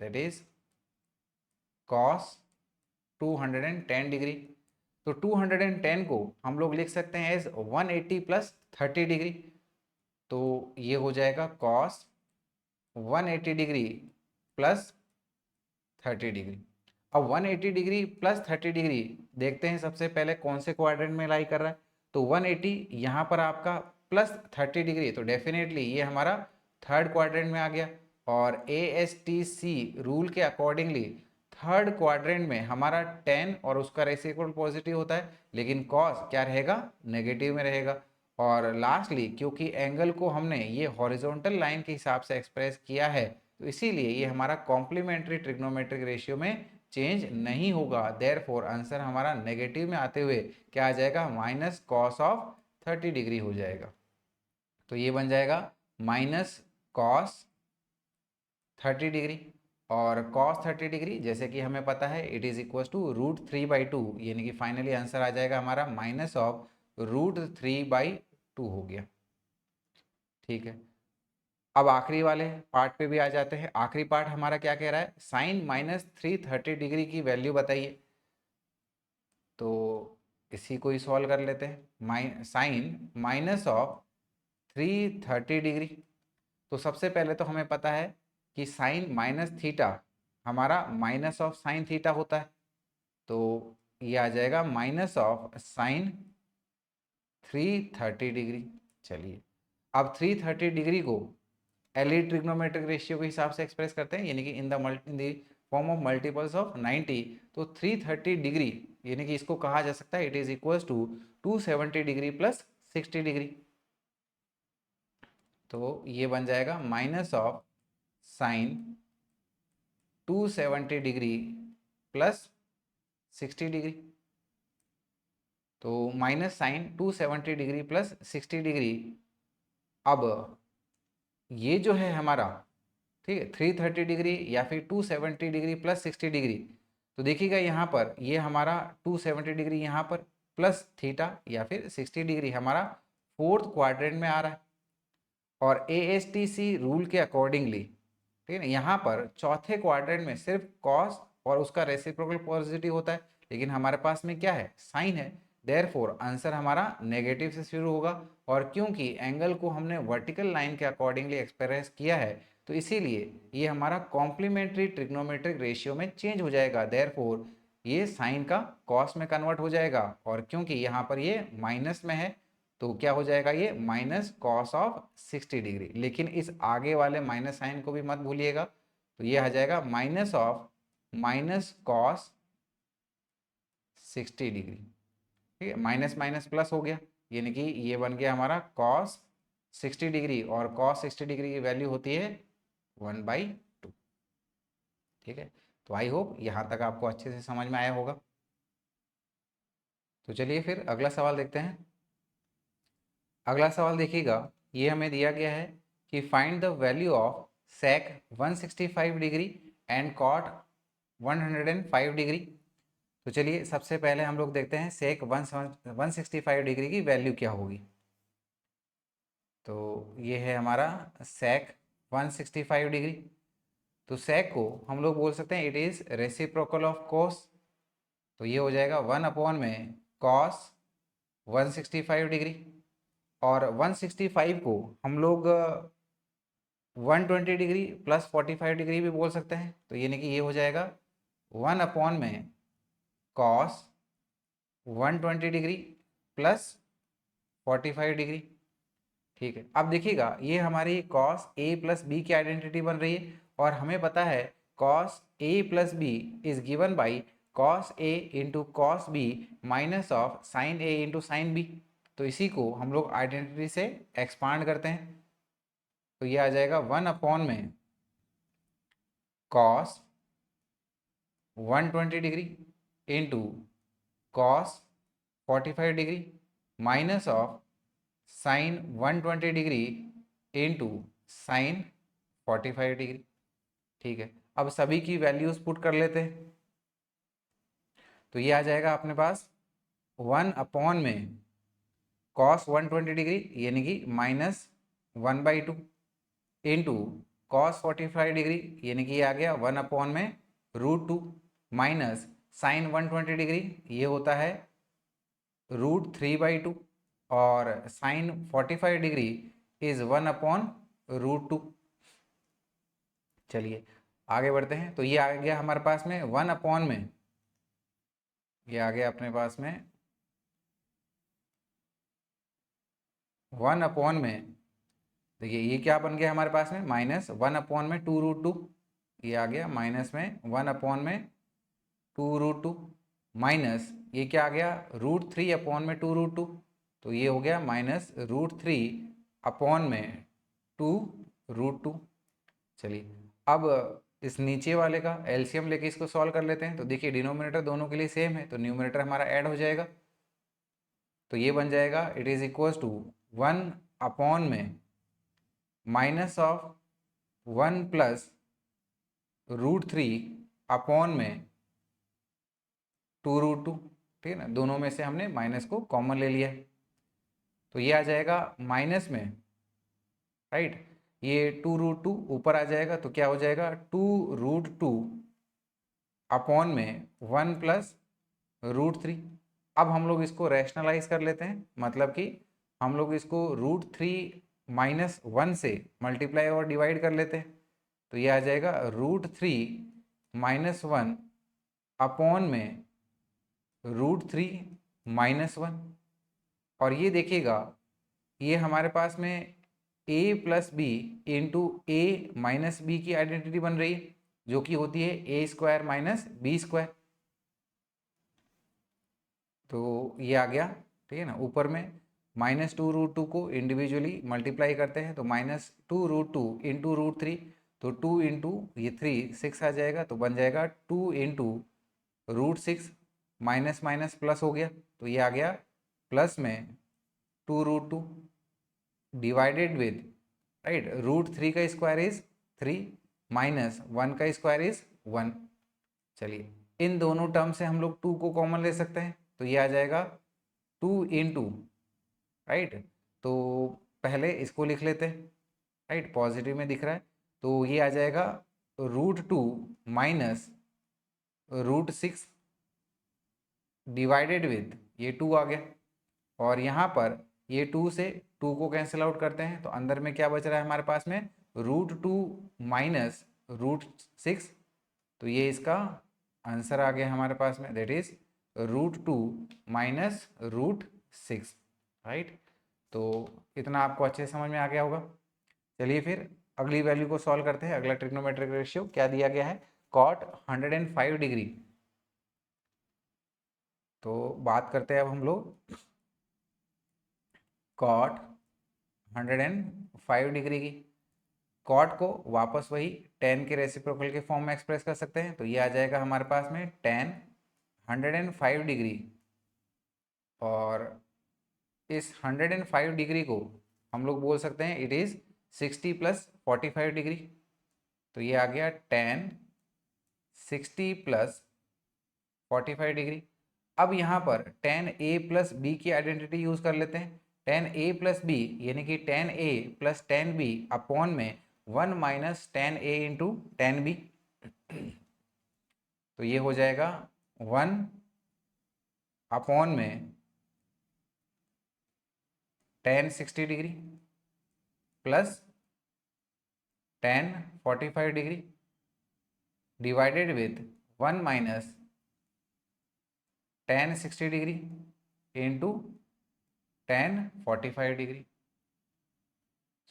that is cos 210 degree. तो 210 को हम लोग लिख सकते हैं एज 180 प्लस 30 डिग्री, तो ये हो जाएगा कॉस 180 डिग्री प्लस 30 डिग्री। अब 180 डिग्री प्लस 30 डिग्री देखते हैं सबसे पहले कौन से क्वाड्रेंट में लाई कर रहा है। तो 180 यहाँ पर आपका प्लस 30 डिग्री, तो डेफिनेटली ये हमारा थर्ड क्वाड्रेंट में आ गया। और ASTC रूल के अकॉर्डिंगली थर्ड क्वाड्रेंट में हमारा 10 और उसका रेसिप्रोकल पॉजिटिव होता है, लेकिन कॉस क्या रहेगा? नेगेटिव में रहेगा। और लास्टली क्योंकि एंगल को हमने ये हॉरिजॉन्टल लाइन के हिसाब से एक्सप्रेस किया है तो इसीलिए ये हमारा कॉम्प्लीमेंट्री ट्रिग्नोमेट्रिक रेशियो में चेंज नहीं होगा। देयरफॉर आंसर हमारा नेगेटिव में आते हुए क्या आ जाएगा? माइनस कॉस ऑफ 30 डिग्री हो जाएगा। तो ये बन जाएगा माइनस कॉस 30 डिग्री। और cos 30 डिग्री जैसे कि हमें पता है इट इज इक्वल टू √3/2, यानी कि फाइनली आंसर आ जाएगा हमारा माइनस ऑफ √3/2 हो गया। ठीक है, अब आखिरी वाले पार्ट पे भी आ जाते हैं। आखिरी पार्ट हमारा क्या कह रहा है? साइन -330 डिग्री की वैल्यू बताइए। तो इसी को ही सॉल्व कर लेते हैं। साइन माइनस ऑफ 330 डिग्री, तो सबसे पहले तो हमें पता है कि साइन माइनस थीटा हमारा माइनस ऑफ साइन थीटा होता है, तो ये आ जाएगा माइनस ऑफ साइन 330 डिग्री। चलिए अब 330 डिग्री को एलई ट्रिग्नोमेट्रिक रेशियो के हिसाब से एक्सप्रेस करते हैं, यानी कि in the form of multiples of 90। तो 330 डिग्री यानी कि इसको कहा जा सकता है it is equal to 270 degree plus 60 degree. तो ये बन जाएगा minus of sine 270 degree plus 60 degree. तो minus sine 270 degree plus 60 degree. अब ये जो है हमारा, ठीक है, 330 डिग्री या फिर 270 डिग्री प्लस 60 डिग्री, तो देखिएगा यहाँ पर ये हमारा 270 डिग्री यहाँ पर प्लस थीटा या फिर 60 डिग्री हमारा फोर्थ क्वाड्रेंट में आ रहा है। और ASTC रूल के अकॉर्डिंगली, ठीक है ना, यहाँ पर चौथे क्वाड्रेंट में सिर्फ कॉस और उसका रेसिप्रोकल पॉजिटिव होता है, लेकिन हमारे पास में क्या है? साइन है। देयरफॉर आंसर हमारा नेगेटिव से शुरू होगा। और क्योंकि एंगल को हमने वर्टिकल लाइन के अकॉर्डिंगली एक्सप्रेस किया है तो इसीलिए ये हमारा कॉम्प्लीमेंट्री ट्रिग्नोमेट्रिक रेशियो में चेंज हो जाएगा। देयरफॉर ये साइन का कॉस में कन्वर्ट हो जाएगा। और क्योंकि यहाँ पर ये माइनस में है तो क्या हो जाएगा, ये माइनस कॉस ऑफ 60 डिग्री। लेकिन इस आगे वाले माइनस साइन को भी मत भूलिएगा, तो ये आ जाएगा minus of minus cos 60 degree. ठीक है, माइनस माइनस प्लस हो गया, यानी कि ये बन गया हमारा कॉस 60 डिग्री। और कॉस 60 डिग्री की वैल्यू होती है 1/2। ठीक है, तो आई होप यहाँ तक आपको अच्छे से समझ में आया होगा। तो चलिए फिर अगला सवाल देखते हैं। अगला सवाल देखिएगा, ये हमें दिया गया है कि find the value of sec 165 degree and cot 105 degree. तो चलिए सबसे पहले हम लोग देखते हैं सेक 165 डिग्री की वैल्यू क्या होगी। तो ये है हमारा सेक 165 डिग्री। तो सेक को हम लोग बोल सकते हैं it is reciprocal of cos. तो ये हो जाएगा 1 में कॉस 165 डिग्री। और 165 को हम लोग 120 डिग्री प्लस 45 डिग्री भी बोल सकते हैं। तो यानी कि ये हो जाएगा 1 में कॉस 120 डिग्री प्लस 45 डिग्री। ठीक है, अब देखिएगा ये हमारी कॉस ए प्लस बी की आइडेंटिटी बन रही है। और हमें पता है cos A plus B is given by cos A into cos B minus of sine A into sine B. तो इसी को हम लोग आइडेंटिटी से एक्सपांड करते हैं। तो ये आ जाएगा 1 में cos 120 degree into cos 45 degree minus of sign 120 degree into sine 45 degree. ठीक है, अब सभी की वैल्यूज पुट कर लेते हैं। तो ये आ जाएगा अपने पास 1 में कॉस 120 डिग्री यानी कि -1/2 इंटू कॉस 45 डिग्री यानी कि ये आ गया 1 में √2 माइनस साइन 120 डिग्री ये होता है √3/2 और साइन 45 डिग्री इज 1/√2। चलिए आगे बढ़ते हैं। तो ये आ गया हमारे पास में 1 में, ये आ गया अपने पास में 1 में, देखिए ये क्या बन गया हमारे पास में -1 में 2√2। ये आ गया माइनस में 1 में 2√2 माइनस ये क्या आ गया √3 में 2√2। तो ये हो गया -√3 में 2√2। चलिए अब इस नीचे वाले का एलसीएम लेके इसको सॉल्व कर लेते हैं। तो देखिए डिनोमिनेटर दोनों के लिए सेम है तो न्यूमरेटर हमारा ऐड हो जाएगा। तो ये बन जाएगा इट इज इक्वल टू 1 में माइनस ऑफ 1 प्लस √3 में 2√2। ठीक है ना, दोनों में से हमने माइनस को कॉमन ले लिया। तो ये आ जाएगा माइनस में, राइट, ये 2√2 ऊपर आ जाएगा तो क्या हो जाएगा 2√2 में 1 प्लस √3। अब हम लोग इसको रैशनलाइज कर लेते हैं, मतलब कि हम लोग इसको √3 - 1 से मल्टीप्लाई और डिवाइड कर लेते हैं। तो ये आ जाएगा √3 - 1 में √3 - 1। और ये देखिएगा ये हमारे पास में a plus B into A minus B की आइडेंटिटी बन रही है जो कि होती है a² - b²। तो ये आ गया, ठीक है ना। ऊपर में -2√2 को इंडिविजुअली मल्टीप्लाई करते हैं तो -2√2 इंटू √3, तो 2 इंटू ये 3 6 आ जाएगा तो बन जाएगा 2 इंटू √6 माइनस माइनस प्लस हो गया। तो ये आ गया प्लस में 2√2 डिवाइडेड विद, राइट, √3 का स्क्वायर इज 3 माइनस 1 का स्क्वायर इज 1। चलिए इन दोनों टर्म से हम लोग 2 को कॉमन ले सकते हैं तो ये आ जाएगा 2 इंटू, राइट, तो पहले इसको लिख लेते हैं, राइट, पॉजिटिव में दिख रहा है तो ये आ जाएगा √2 माइनस √6 डिवाइडेड विद, ये 2 आ गया, और यहाँ पर ये 2 से 2 को कैंसिल आउट करते हैं, तो अंदर में क्या बच रहा है हमारे पास में, √2 माइनस √6, तो ये इसका आंसर आ गया हमारे पास में, दैट इज √2 माइनस √6, राइट। तो इतना आपको अच्छे से समझ में आ गया होगा। चलिए फिर अगली वैल्यू को सॉल्व करते हैं। अगला ट्रिग्नोमेट्रिक रेशियो क्या दिया गया है, cot 105 डिग्री। तो बात करते हैं अब हम लोग cot 105 डिग्री की। कॉट को वापस वही tan के रेसिप्रोकल के फॉर्म में एक्सप्रेस कर सकते हैं, तो ये आ जाएगा हमारे पास में tan 105 डिग्री, और इस 105 डिग्री को हम लोग बोल सकते हैं इट इज 60 + 45 डिग्री, तो ये आ गया tan 60 + 45 डिग्री। अब यहाँ पर tan a + b की आइडेंटिटी यूज कर लेते हैं। tan a + b यानी कि tan a + tan b upon में 1 minus tan a into tan b, तो ये हो जाएगा 1 अपॉन में tan 60 degree plus tan 45 degree divided with 1 minus tan 60 degree into tan 45 degree.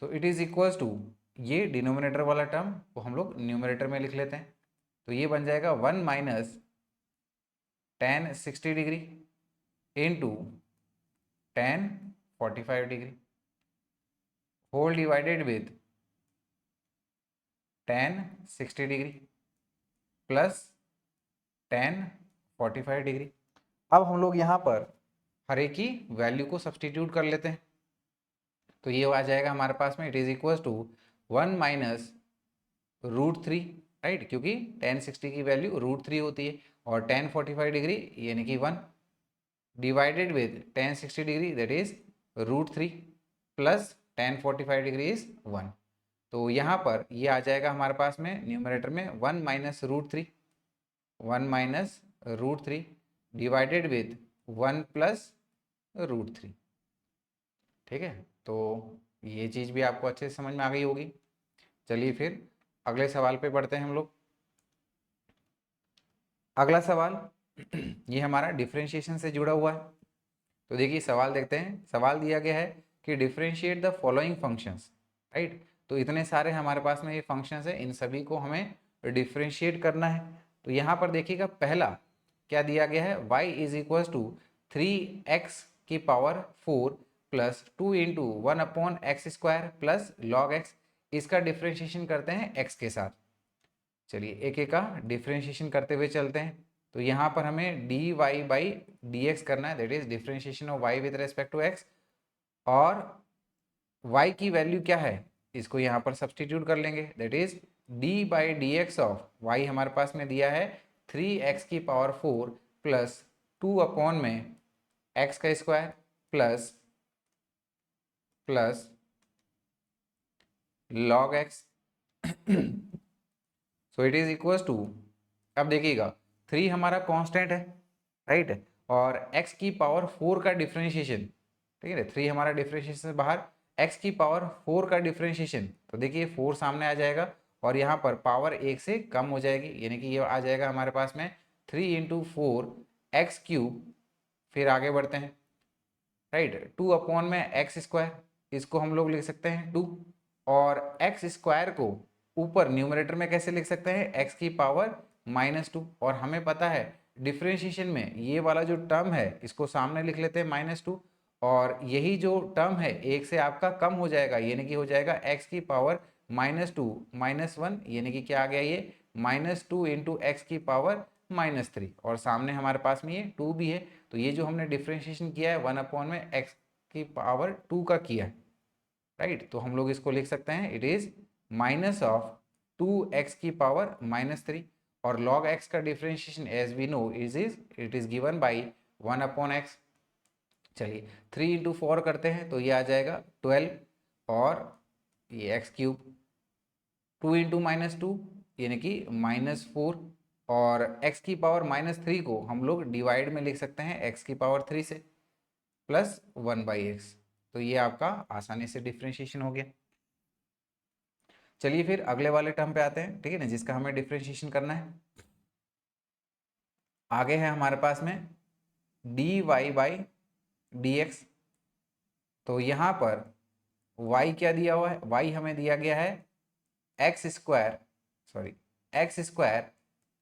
So it is equals to, ये denominator वाला term को हम लोग न्यूमरेटर में लिख लेते हैं, तो ये बन जाएगा 1 minus tan 60 degree into tan 45 degree whole divided with tan 60 degree plus tan 45 degree. अब हम लोग यहाँ पर हर एक की वैल्यू को सब्सटीट्यूट कर लेते हैं, तो ये आ जाएगा हमारे पास में, it is equals to 1 minus √3, right, क्योंकि tan 60 की वैल्यू √3 होती है, और tan 45 डिग्री यानी कि 1 divided with tan 60 degree that is √3 plus tan 45 degree is 1। तो यहाँ पर ये आ जाएगा हमारे पास में न्यूमरेटर में 1 minus √3, 1 minus √3 divided with 1 plus √3, ठीक है। तो ये चीज़ भी आपको अच्छे से समझ में आ गई होगी। चलिए फिर अगले सवाल पे बढ़ते हैं हम लोग। अगला सवाल ये हमारा डिफरेंशिएशन से जुड़ा हुआ है, तो देखिए सवाल देखते हैं। सवाल दिया गया है कि differentiate the following functions, right. तो इतने सारे हमारे पास में ये फंक्शंस है, इन सभी को हमें डिफरेंशिएट करना है। तो यहाँ पर देखिएगा पहला क्या दिया गया है, y is equal to 3x की power 4 plus 2 into 1 upon x square plus log x। इसका डिफरेंशिएशन करते हैं x के साथ। चलिए एक एक का डिफरेंशिएशन करते हुए चलते हैं। तो यहाँ पर हमें dy/dx करना है, that is differentiation of y with respect to x, और y की वैल्यू क्या है इसको यहाँ पर सब्सटीट्यूट कर लेंगे, that is d/dx of y हमारे पास में दिया है 3x की पावर 4 प्लस 2 अपॉन में x का square plus log x। So it is equal to, अब देखिएगा 3 हमारा कांस्टेंट है, राइट, और x की पावर 4 का डिफरेंशिएशन, ठीक है, 3 हमारा डिफरेंशिएशन से बाहर, x की पावर 4 का डिफरेंशिएशन, तो देखिए 4 सामने आ जाएगा और यहाँ पर पावर 1 से कम हो जाएगी, यानी कि ये आ जाएगा हमारे पास में 3 इंटू 4 एक्स क्यूब। फिर आगे बढ़ते हैं, राइट, 2 अपॉन में एक्स स्क्वायर, इसको हम लोग लिख सकते हैं 2, और एक्स स्क्वायर को ऊपर न्यूमरेटर में कैसे लिख सकते हैं, एक्स की पावर -2, और हमें पता है डिफरेंशिएशन में ये वाला जो टर्म है इसको सामने लिख लेते हैं -2, और यही जो टर्म है एक से आपका कम हो जाएगा, यानी कि हो जाएगा एक्स की पावर -2 -1, यानी कि क्या आ गया ये -2 इंटू एक्स की पावर -3, और सामने हमारे पास में ये 2 भी है। तो ये जो हमने डिफरेंशिएशन किया है 1 अपॉन में एक्स की पावर 2 का किया है, राइट, तो हम लोग इसको लिख सकते हैं it is minus of 2x की पावर -3, और log x का differentiation as we know it is given by 1 upon x. चलिए 3 इंटू 4 करते हैं तो ये आ जाएगा 12, और ये एक्स क्यूब, 2 इंटू -2 यानी कि -4, और x की पावर -3 को हम लोग डिवाइड में लिख सकते हैं x की पावर 3 से प्लस 1/x। तो ये आपका आसानी से डिफ्रेंशिएशन हो गया। चलिए फिर अगले वाले टर्म पे आते हैं, ठीक है ना, जिसका हमें डिफ्रेंशिएशन करना है। आगे है हमारे पास में dy/dx। तो यहाँ पर y क्या दिया हुआ है, y हमें दिया गया है x²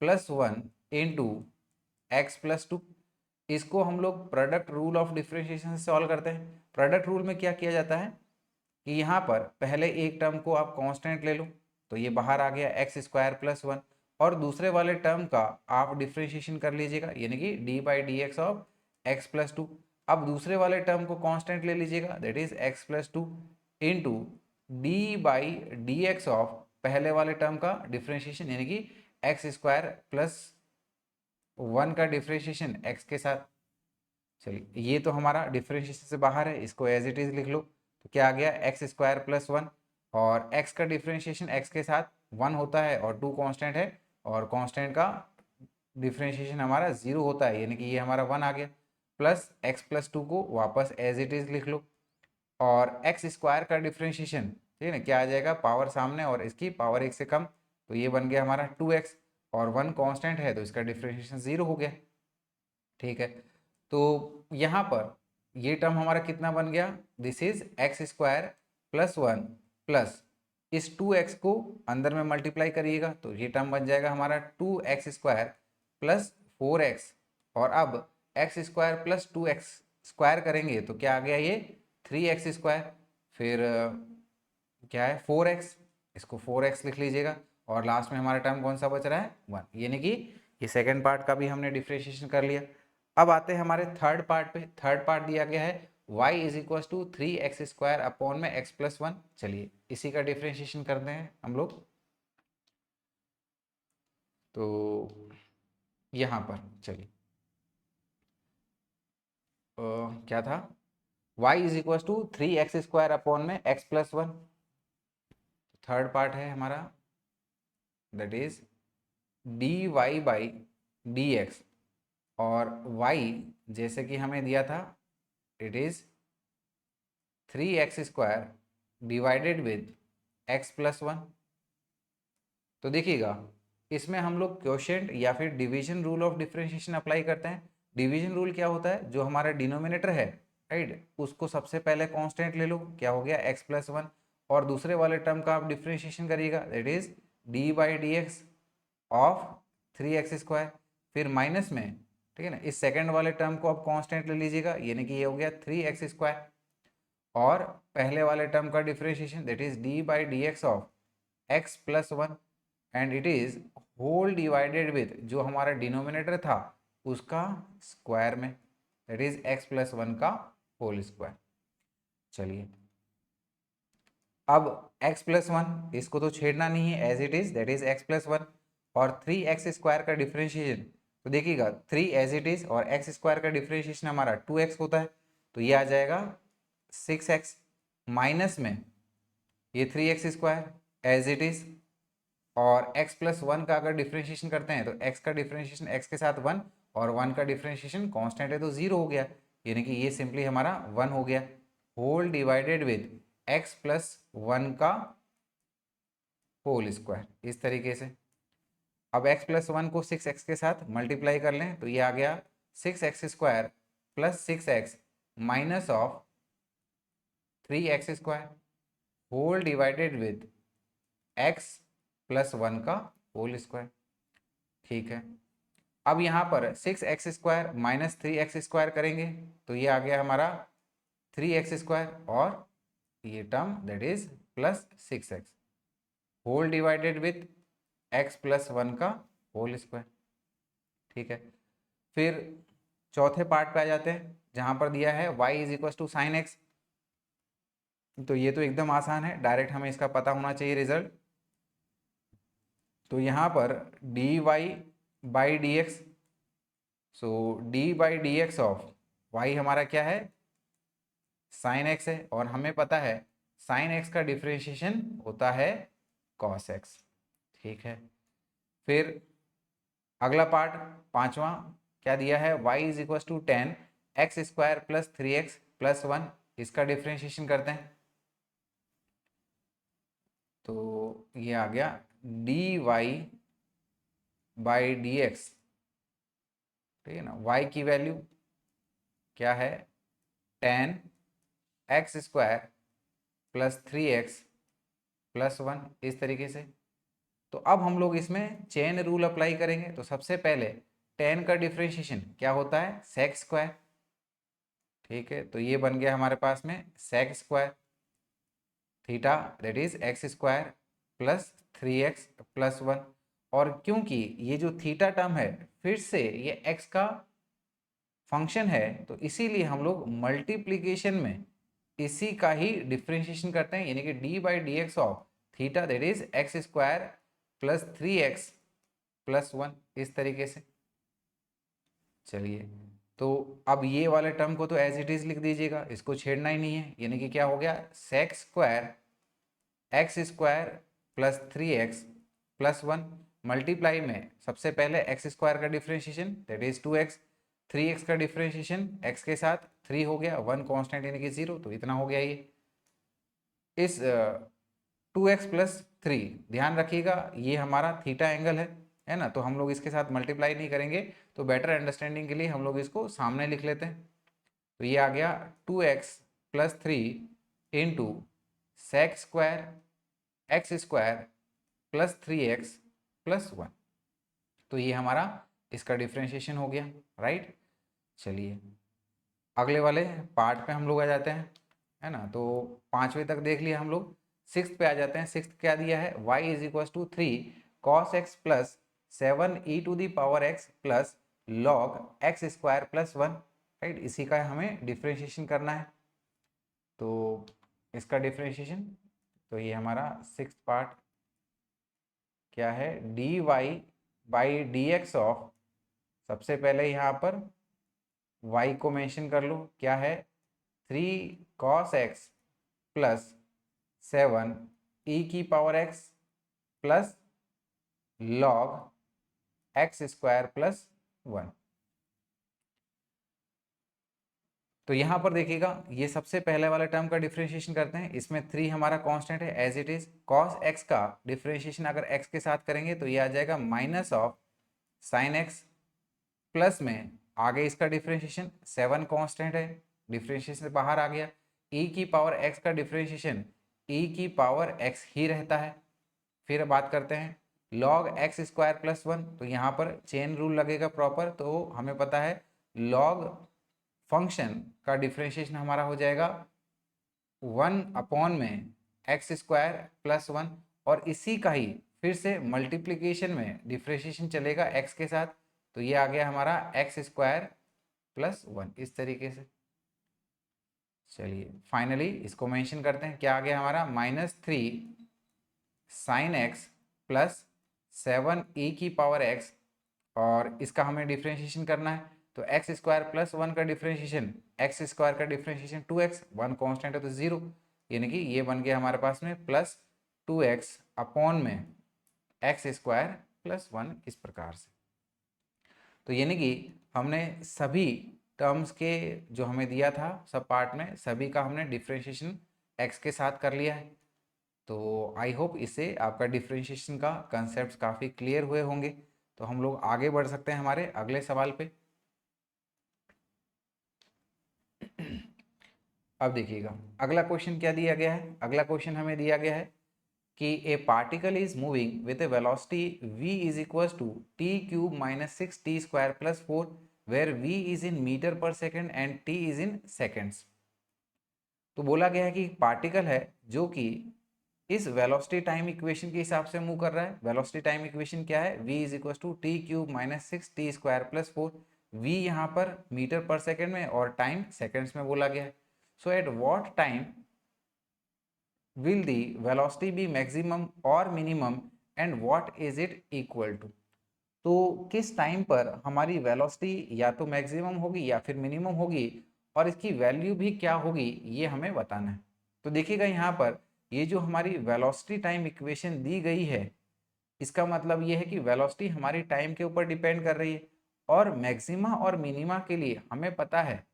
प्लस 1 इंटू x+2। इसको हम लोग प्रोडक्ट रूल ऑफ डिफ्रेंशिएशन से सॉल्व करते हैं। प्रोडक्ट रूल में क्या किया जाता है कि यहाँ पर पहले एक टर्म को आप कांस्टेंट ले लो, तो ये बाहर आ गया x² प्लस 1, और दूसरे वाले टर्म का आप डिफ्रेंशिएशन कर लीजिएगा, यानी कि d/dx ऑफ x+2। अब दूसरे वाले टर्म को कांस्टेंट ले लीजिएगा, that is x+2 into d/dx of पहले वाले टर्म का डिफ्रेंशिएशन, यानी कि x² प्लस 1 का डिफ्रेंशिएशन x के साथ। चलिए ये तो हमारा डिफ्रेंशिएशन से बाहर है, इसको एज इट इज लिख लो। तो क्या आ गया x² प्लस 1, और x का डिफ्रेंशिएशन x के साथ 1 होता है और 2 कांस्टेंट है, और कांस्टेंट का डिफ्रेंशिएशन हमारा 0 होता है, यानी कि ये हमारा 1 आ गया। प्लस x+2 को वापस एज इट इज लिख लो, और x² का डिफ्रेंशिएशन, ठीक है ना, क्या आ जाएगा, पावर सामने और इसकी पावर 1 से कम, तो ये बन गया हमारा 2x, और 1 कांस्टेंट है तो इसका डिफ्रेंशिएशन 0 हो गया। ठीक है, तो यहाँ पर ये टर्म हमारा कितना बन गया, this is x² plus 1 plus इस 2x को अंदर में मल्टीप्लाई करिएगा, तो ये टर्म बन जाएगा हमारा 2x² प्लस 4x, और अब x² प्लस 2x स्क्वायर करेंगे तो क्या आ गया, ये 3x², फिर क्या है 4x, इसको 4x लिख लीजिएगा, और लास्ट में हमारा टर्म कौन सा बच रहा है, 1, यानी कि ये सेकेंड पार्ट का भी हमने डिफ्रेंशिएशन कर लिया। अब आते हैं हमारे थर्ड पार्ट पे। थर्ड पार्ट दिया गया है y इज 3x² अपॉन में x+1। चलिए इसी का डिफ्रेंशिएशन करते हैं हम लोग। तो यहाँ पर चलिए क्या था, y इज 3x² अपॉन में x+1। थर्ड पार्ट है हमारा, दैट इज dy/dx, और y जैसे कि हमें दिया था, it is 3x² divided with x+1। तो देखिएगा इसमें हम लोग क्वोशिएंट या फिर division rule of differentiation apply करते हैं। डिवीजन रूल क्या होता है, जो हमारा डिनोमिनेटर है, राइट, उसको सबसे पहले कांस्टेंट ले लो, क्या हो गया x+1, और दूसरे वाले टर्म का आप डिफरेंशिएशन करिएगा, that is d/dx of 3x², फिर माइनस में, ठीक है ना, इस सेकेंड वाले टर्म को आप कांस्टेंट ले लीजिएगा, यानी कि ये हो गया 3x², और पहले वाले टर्म का differentiation, that is d/dx of x+1, and it is whole divided with जो हमारा डिनोमिनेटर था उसका स्क्वायर में, दैट इज x+1 का होल स्क्वायर। चलिए अब x+1 इसको तो छेड़ना नहीं है, as it is, that is x+1, और 3x² का डिफरेंशिएशन, तो देखिएगा 3 एज इट इज, और x² का डिफरेंशिएशन हमारा 2x होता है, तो ये आ जाएगा 6x, माइनस में ये 3x² एज इट इज, और x+1 का अगर डिफरेंशिएशन करते हैं तो x का डिफरेंशिएशन x के साथ 1, और 1 का डिफरेंशिएशन कांस्टेंट है तो 0 हो गया, यानी कि ये सिंपली हमारा 1 हो गया, होल डिवाइडेड विद x+1 का होल स्क्वायर, इस तरीके से। अब x+1 को 6x के साथ मल्टीप्लाई कर लें तो ये आ गया 6x² plus 6x minus of 3x² whole divided with x+1 का होल स्क्वायर। ठीक है, अब यहाँ पर 6x² माइनस 3x² करेंगे तो ये आ गया हमारा 3x² और ये term that is plus 6x whole divided with x+1 का होल स्क्वायर। ठीक है, फिर चौथे पार्ट पे आ जाते हैं जहाँ पर दिया है y इज sin x। तो ये तो एकदम आसान है, डायरेक्ट हमें इसका पता होना चाहिए रिजल्ट। तो यहाँ पर dy/dx, so d/dx of y हमारा क्या है, sin x है, और हमें पता है sin x का डिफरेंशिएशन होता है cos x। ठीक है, फिर अगला पार्ट पांचवा क्या दिया है, y is equal to 10 x square plus 3x plus 1, इसका डिफ्रेंशिएशन करते हैं। तो ये आ गया dy बाई डी एक्स, ठीक है ना। y की वैल्यू क्या है, 10 x square plus 3x plus 1, इस तरीके से। तो अब हम लोग इसमें चेन रूल अप्लाई करेंगे। तो सबसे पहले 10 का डिफ्रेंशिएशन क्या होता है, सेक स्क्वायर, ठीक है। तो ये बन गया हमारे पास में sec square theta that is x square plus 3x plus 1। और क्योंकि ये जो थीटा टर्म है फिर से ये x का फंक्शन है, तो इसीलिए हम लोग मल्टीप्लीकेशन में इसी का ही डिफ्रेंशिएशन करते हैं, यानी कि D by d x of theta that is x square plus 3x plus 1, इस तरीके से। चलिए, तो अब ये वाले टर्म को तो एज इट इज लिख दीजिएगा, इसको छेड़ना ही नहीं है। यानी कि क्या हो गया, sec square x square plus 3x plus 1 multiply में सबसे पहले एक्स स्क्वायर का differentiation that is 2x, 3x का डिफ्रेंशिएशन x के साथ 3 हो गया, 1 कांस्टेंट यानी कि 0, तो इतना हो गया ये। इस 2x प्लस 3 ध्यान रखिएगा ये हमारा थीटा एंगल है ना, तो हम लोग इसके साथ मल्टीप्लाई नहीं करेंगे। तो बेटर अंडरस्टैंडिंग के लिए हम लोग इसको सामने लिख लेते हैं। तो ये आ गया 2x plus 3 into sec square x square plus 3x plus 1। तो ये हमारा इसका डिफ्रेंशिएशन हो गया, राइट। चलिए अगले वाले पार्ट पे हम लोग आ जाते हैं, है ना। तो पांचवें तक देख लिया हम लोग, सिक्स पे आ जाते हैं। सिक्स क्या दिया है, y is equal to 3 cos x plus 7 e to the power x plus log x square plus 1, right. इसी का हमें डिफ्रेंशिएशन करना है। तो इसका डिफ्रेंशिएशन, तो ये हमारा सिक्स पार्ट क्या है, d y by d x of, सबसे पहले यहाँ पर y को मेंशन कर लो, क्या है 3 cos x प्लस 7 ई की power x plus log x square plus 1। तो यहाँ पर देखिएगा ये सबसे पहले वाले टर्म का डिफ्रेंशिएशन करते हैं। इसमें 3 हमारा कांस्टेंट है as it is. cos x का डिफ्रेंशिएशन अगर x के साथ करेंगे तो ये आ जाएगा minus of sine x, plus में आगे इसका डिफ्रेंशिएशन 7 कांस्टेंट है, डिफ्रेंशिएशन से बाहर आ गया। e की पावर x का डिफ्रेंशिएशन e की पावर x ही रहता है। फिर बात करते हैं log एक्स स्क्वायर प्लस 1, तो यहाँ पर चेन रूल लगेगा प्रॉपर। तो हमें पता है log फंक्शन का डिफ्रेंशिएशन हमारा हो जाएगा 1 अपॉन में एक्स स्क्वायर प्लस 1, और इसी का ही फिर से मल्टीप्लीकेशन में डिफ्रेंशिएशन चलेगा x के साथ। तो ये आ गया हमारा एक्स स्क्वायर प्लस 1, इस तरीके से। चलिए फाइनली इसको मेंशन करते हैं, क्या आ गया हमारा -3 साइन एक्स प्लस 7 ई की पावर एक्स, और इसका हमें डिफ्रेंशिएशन करना है। तो एक्स स्क्वायर प्लस 1 का डिफ्रेंशिएशन, एक्स स्क्वायर का डिफ्रेंशिएशन 2x, 1 कांस्टेंट है तो 0, यानी कि ये बन गया हमारे पास में प्लस 2x अपॉन में एक्स स्क्वायर प्लस 1, इस प्रकार से। तो यानी कि हमने सभी टर्म्स के जो हमें दिया था सब पार्ट में, सभी का हमने डिफ्रेंशिएशन x के साथ कर लिया है। तो आई होप इससे आपका डिफ्रेंशिएशन का कंसेप्ट काफ़ी क्लियर हुए होंगे। तो हम लोग आगे बढ़ सकते हैं हमारे अगले सवाल पे। अब देखिएगा अगला क्वेश्चन क्या दिया गया है। अगला क्वेश्चन हमें दिया गया है कि a particle is moving with a velocity v is equal to t cube minus 6t square plus 4, where v is in metre per second and t is in seconds. तो बोला गया है कि पार्टिकल है जो कि इस वेलोसिटी टाइम इक्वेशन के हिसाब से मूव कर रहा है। वेलोसिटी टाइम इक्वेशन क्या है, v is equal to t cube minus 6t square plus 4, v यहाँ पर मीटर पर सेकेंड में और टाइम सेकेंड्स में बोला गया है। So at what time will the velocity be maximum or minimum and what is it equal to। तो किस टाइम पर हमारी वेलोसिटी या तो मैक्सिमम होगी या फिर मिनिमम होगी, और इसकी वैल्यू भी क्या होगी, ये हमें बताना है। तो देखिएगा यहाँ पर ये जो हमारी वेलोसिटी टाइम इक्वेशन दी गई है, इसका मतलब ये है कि वेलोसिटी हमारी टाइम के ऊपर डिपेंड कर रही है, और मैक्सिमा और मिनिमा के लिए हमें पता है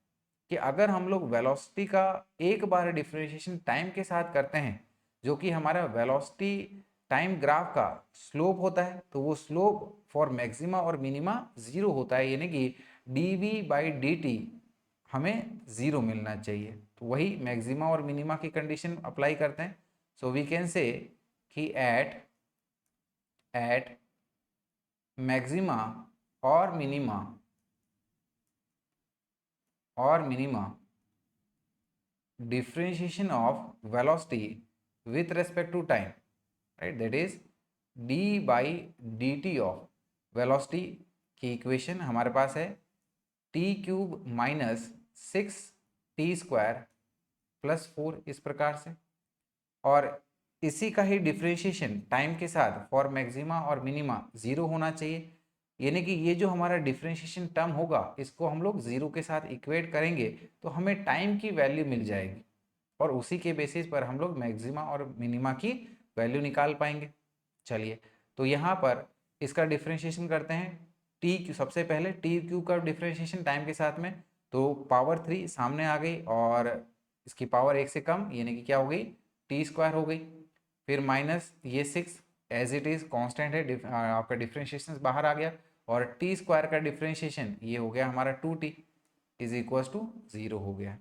कि अगर हम लोग वेलोसिटी का एक बार डिफरेंशिएशन टाइम के साथ करते हैं, जो कि हमारा वेलोसिटी टाइम ग्राफ का स्लोप होता है, तो वो स्लोप फॉर मैक्सिमा और मिनिमा जीरो होता है, यानी कि dv/dt हमें जीरो मिलना चाहिए। तो वही मैक्सिमा और मिनिमा की कंडीशन अप्लाई करते हैं। सो वी कैन से कि एट मैक्सिमा और minima differentiation of velocity with respect to time, right, that is d by dt of velocity की इक्वेशन हमारे पास है t³ माइनस 6t² प्लस 4 इस प्रकार से, और इसी का ही डिफ्रेंशिएशन टाइम के साथ फॉर मैक्सिमा और मिनिमा जीरो होना चाहिए, यानी कि ये जो हमारा डिफ्रेंशिएशन टर्म होगा इसको हम लोग जीरो के साथ इक्वेट करेंगे तो हमें टाइम की वैल्यू मिल जाएगी, और उसी के बेसिस पर हम लोग मैक्सिमा और मिनिमा की वैल्यू निकाल पाएंगे। चलिए, तो यहाँ पर इसका डिफ्रेंशिएशन करते हैं। टी सबसे पहले टी³ का डिफ्रेंशिएशन टाइम के साथ में, तो पावर 3 सामने आ गई और इसकी पावर 1 से कम, यानी कि क्या हो गई, t² हो गई। फिर माइनस ये 6 एज इट इज कांस्टेंट है, आपका डिफ्रेंशिएशन बाहर आ गया, और t² का डिफ्रेंशिएशन ये हो गया हमारा 2t इज इक्वल टू 0 हो गया।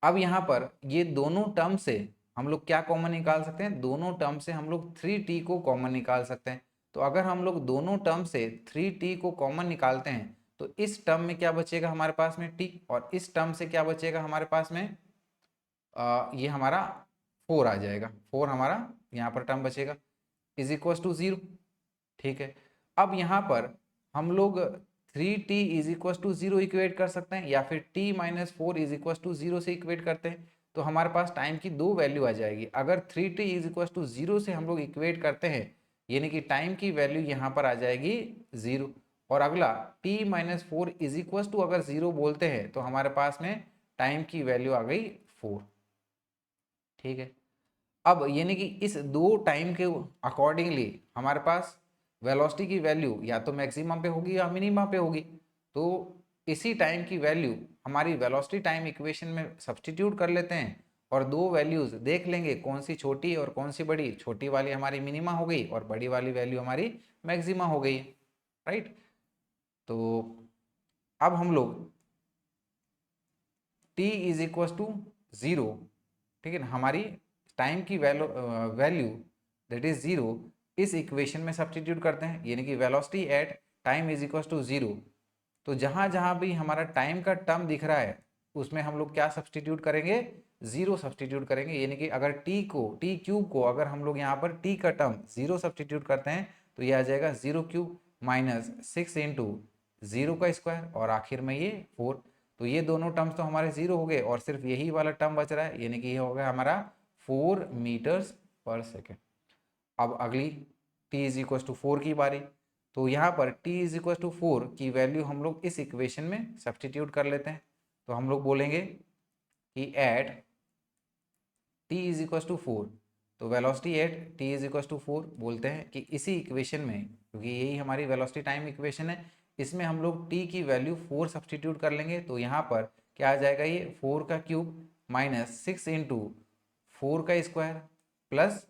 अब यहाँ पर ये दोनों टर्म से हम लोग क्या कॉमन निकाल सकते हैं, दोनों टर्म से हम लोग 3t को कॉमन निकाल सकते हैं। तो अगर हम लोग दोनों टर्म से 3t को कॉमन निकालते हैं तो इस टर्म में क्या बचेगा हमारे पास में t, और इस टर्म से क्या बचेगा हमारे पास में ये हमारा 4 आ जाएगा, 4 हमारा यहाँ पर टर्म बचेगा इज इक्वल टू 0। ठीक है, अब यहाँ पर हम लोग 3t is equal to 0 equate कर सकते हैं, या फिर t minus 4 is equal to 0 से इक्वेट करते हैं, तो हमारे पास टाइम की दो वैल्यू आ जाएगी। अगर 3t इज इक्वल टू 0 से हम लोग इक्वेट करते हैं, यानी कि टाइम की वैल्यू यहाँ पर आ जाएगी 0, और अगला t minus 4 is equal to अगर 0 बोलते हैं तो हमारे पास में टाइम की वैल्यू आ गई 4। ठीक है, अब यानी कि इस दो टाइम के अकॉर्डिंगली हमारे पास वेलोसिटी की वैल्यू या तो मैक्सिमम पे होगी या मिनिमम पे होगी, तो इसी टाइम की वैल्यू हमारी वेलोसिटी टाइम इक्वेशन में सब्सटीट्यूट कर लेते हैं, और दो वैल्यूज देख लेंगे कौन सी छोटी और कौन सी बड़ी। छोटी वाली हमारी मिनिमा हो गई और बड़ी वाली वैल्यू हमारी मैक्सिमा हो गई, राइट। तो अब हम लोग t इज इक्वल टू 0, ठीक है ना, हमारी टाइम की वैल्यू दैट इज 0 इस इक्वेशन में सब्सटीट्यूट करते हैं, यानी कि velocity at time is equal to 0। तो जहाँ जहाँ भी हमारा टाइम का टर्म दिख रहा है उसमें हम लोग क्या सब्सटीट्यूट करेंगे, 0 सब्सटीट्यूट करेंगे, यानी कि अगर t³ को अगर हम लोग यहाँ पर t का टर्म 0 सब्सटीट्यूट करते हैं तो ये आ जाएगा 0³ माइनस 6 इंटू 0 का स्क्वायर और आखिर में ये 4। तो ये दोनों टर्म्स तो हमारे 0 हो गए और सिर्फ यही वाला टर्म बच रहा है, यानी कि ये हो गया हमारा 4 मीटर्स पर सेकेंड। अब अगली t इज इक्वल टू 4 की बारी, तो यहाँ पर t इज इक्वल टू 4 की वैल्यू हम लोग इस इक्वेशन में सब्सटीट्यूट कर लेते हैं। तो हम लोग बोलेंगे कि at t is equal to 4, तो velocity at t is equal to 4 बोलते हैं कि इसी इक्वेशन में, क्योंकि यही हमारी वेलोसिटी टाइम इक्वेशन है, इसमें हम लोग t की वैल्यू 4 सब्सटीट्यूट कर लेंगे। तो यहाँ पर क्या आ जाएगा, ये 4 का क्यूब माइनस 6 इंटू 4 का स्क्वायर प्लस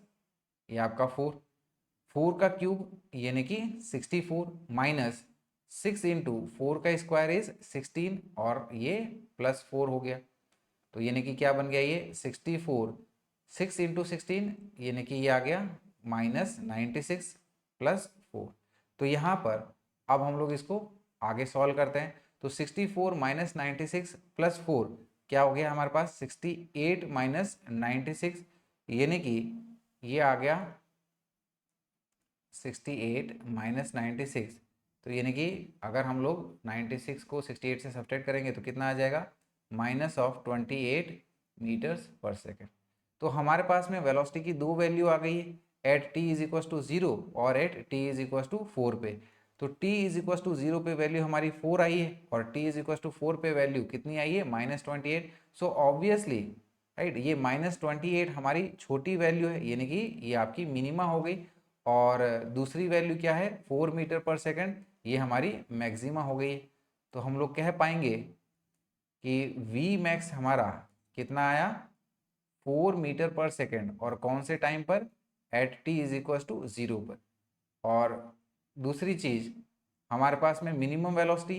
ये आपका 4 का क्यूब यानी कि 64 माइनस 6 इंटू 4 का स्क्वायर इज 16 और ये प्लस 4 हो गया। तो यानी कि क्या बन गया, ये 64 6 इंटू 16 यानी कि ये आ गया माइनस 96 प्लस 4। तो यहाँ पर अब हम लोग इसको आगे सॉल्व करते हैं, तो 64 माइनस 96 प्लस 4 क्या हो गया हमारे पास, 68 माइनस 96, यानी कि ये आ गया 68 माइनस 96। तो यानी कि अगर हम लोग 96 को 68 से सब्ट्रैक्ट करेंगे तो कितना आ जाएगा, माइनस ऑफ 28 मीटर्स पर सेकेंड। तो हमारे पास में वेलोसिटी की दो वैल्यू आ गई है, at t is equal to 0 और at t is equal to 4 पे। तो t इज इक्वल टू 0 पे वैल्यू हमारी 4 आई है और t इज इक्वल टू 4 पे वैल्यू कितनी आई है, माइनस 28। सो ऑब्वियसली राइट, ये माइनस 28 हमारी छोटी वैल्यू है, यानी कि ये आपकी मिनिमा हो गई, और दूसरी वैल्यू क्या है 4 मीटर पर सेकंड, ये हमारी मैक्सिमा हो गई है। तो हम लोग कह पाएंगे कि वी मैक्स हमारा कितना आया 4 मीटर पर सेकंड, और कौन से टाइम पर, at t is equal to 0 पर। और दूसरी चीज़ हमारे पास में मिनिमम वेलोसिटी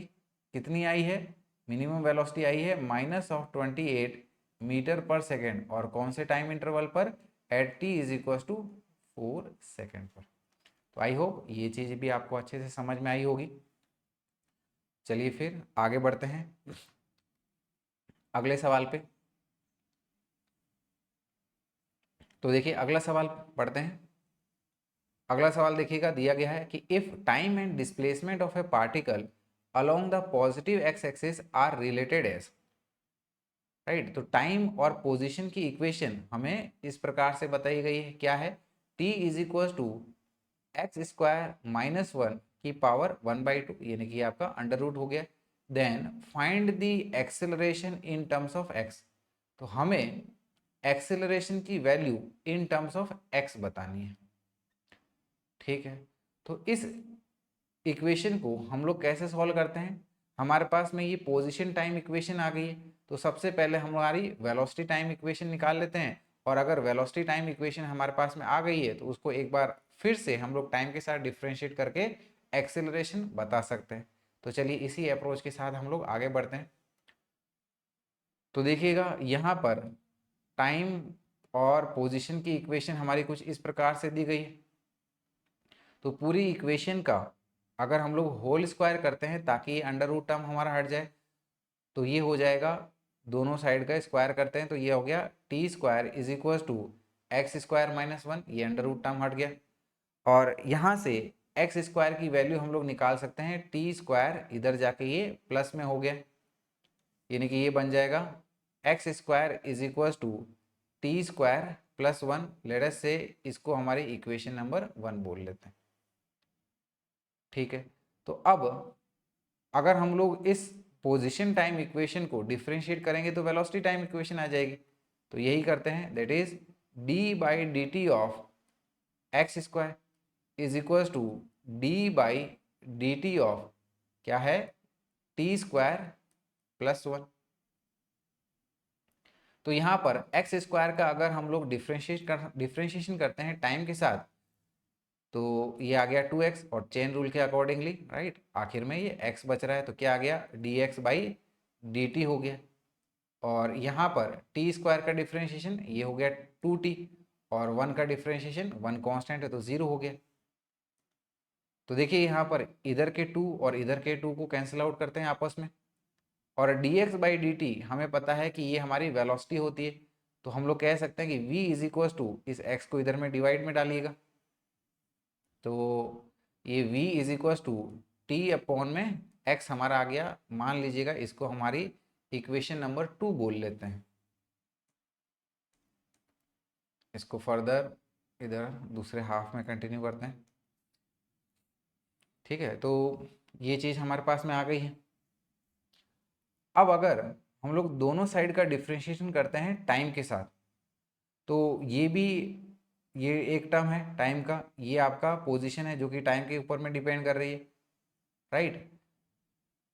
कितनी आई है, मिनिमम वेलोसिटी आई है -28 मीटर पर सेकेंड, और कौन से टाइम इंटरवल पर, at t is equal to 4 second पर। तो आई होप ये चीज़ भी आपको अच्छे से समझ में आई होगी। चलिए फिर आगे बढ़ते हैं अगले सवाल पे। तो देखिए अगला सवाल पढ़ते हैं। अगला सवाल देखिएगा, दिया गया है कि if time and displacement of a particle along the positive x axis are related as, right. तो टाइम और पोजीशन की इक्वेशन हमें इस प्रकार से बताई गई है, क्या है, t is equal to x square minus 1 की पावर 1/2, यानी कि आपका अंडर रूट हो गया। Then find the acceleration in terms of x। तो हमें एक्सेलरेशन की value in terms of x बतानी है, ठीक है। तो इस इक्वेशन को हम लोग कैसे सॉल्व करते हैं, हमारे पास में ये पोजीशन टाइम इक्वेशन आ गई है, तो सबसे पहले हमारी वेलोसिटी टाइम इक्वेशन निकाल लेते हैं। और अगर वेलोसिटी टाइम इक्वेशन हमारे पास में आ गई है तो उसको एक बार फिर से हम लोग टाइम के साथ डिफ्रेंशिएट करके एक्सेलरेशन बता सकते हैं। तो चलिए इसी अप्रोच के साथ हम लोग आगे बढ़ते हैं। तो देखिएगा यहाँ पर टाइम और पोजीशन की इक्वेशन हमारी कुछ इस प्रकार से दी गई है। तो पूरी इक्वेशन का अगर हम लोग होल स्क्वायर करते हैं ताकि ये अंडर रूट टर्म हमारा हट जाए, तो ये हो जाएगा, दोनों साइड का स्क्वायर करते हैं तो ये हो गया t square is equal to x square minus 1, ये अंडर रूट टर्म हट गया। और यहाँ से एक्स स्क्वायर की वैल्यू हम लोग निकाल सकते हैं, टी स्क्वायर इधर जाके ये प्लस में हो गया, यानी कि ये बन जाएगा x square is equal to t square plus 1। Let us से इसको हमारी इक्वेशन नंबर 1 बोल लेते हैं, ठीक है। तो अब अगर हम लोग इस पोजीशन टाइम इक्वेशन को डिफरेंशिएट करेंगे तो वेलोसिटी टाइम इक्वेशन आ जाएगी। तो यही करते हैं, that is d by d t of x square is equal to d by d t of क्या है, टी स्क्वायर प्लस 1। तो यहाँ पर एक्स स्क्वायर का अगर हम लोग डिफ्रेंशिएशन करते हैं टाइम के साथ, तो ये आ गया 2x, और चेन रूल के अकॉर्डिंगली, राइट, आखिर में ये x बच रहा है तो क्या आ गया, dx बाई dt हो गया। और यहाँ पर टी स्क्वायर का डिफ्रेंशिएशन ये हो गया 2t, और 1 का डिफ्रेंशिएशन 1 कांस्टेंट है तो 0 हो गया। तो देखिए यहाँ पर इधर के 2 और इधर के 2 को कैंसिल आउट करते हैं आपस में, और dx बाई dt हमें पता है कि ये हमारी वेलोसिटी होती है। तो हम लोग कह सकते हैं कि v इज इक्वल टू, इस x को इधर में डिवाइड में डालिएगा, तो ये v is equal to t upon में x हमारा आ गया। मान लीजिएगा इसको हमारी इक्वेशन नंबर 2 बोल लेते हैं। इसको फर्दर इधर दूसरे हाफ में कंटिन्यू करते हैं, ठीक है। तो ये चीज़ हमारे पास में आ गई है। अब अगर हम लोग दोनों साइड का डिफ्रेंशिएशन करते हैं टाइम के साथ, तो ये भी, ये एक टर्म है टाइम का, ये आपका पोजीशन है जो कि टाइम के ऊपर में डिपेंड कर रही है, राइट।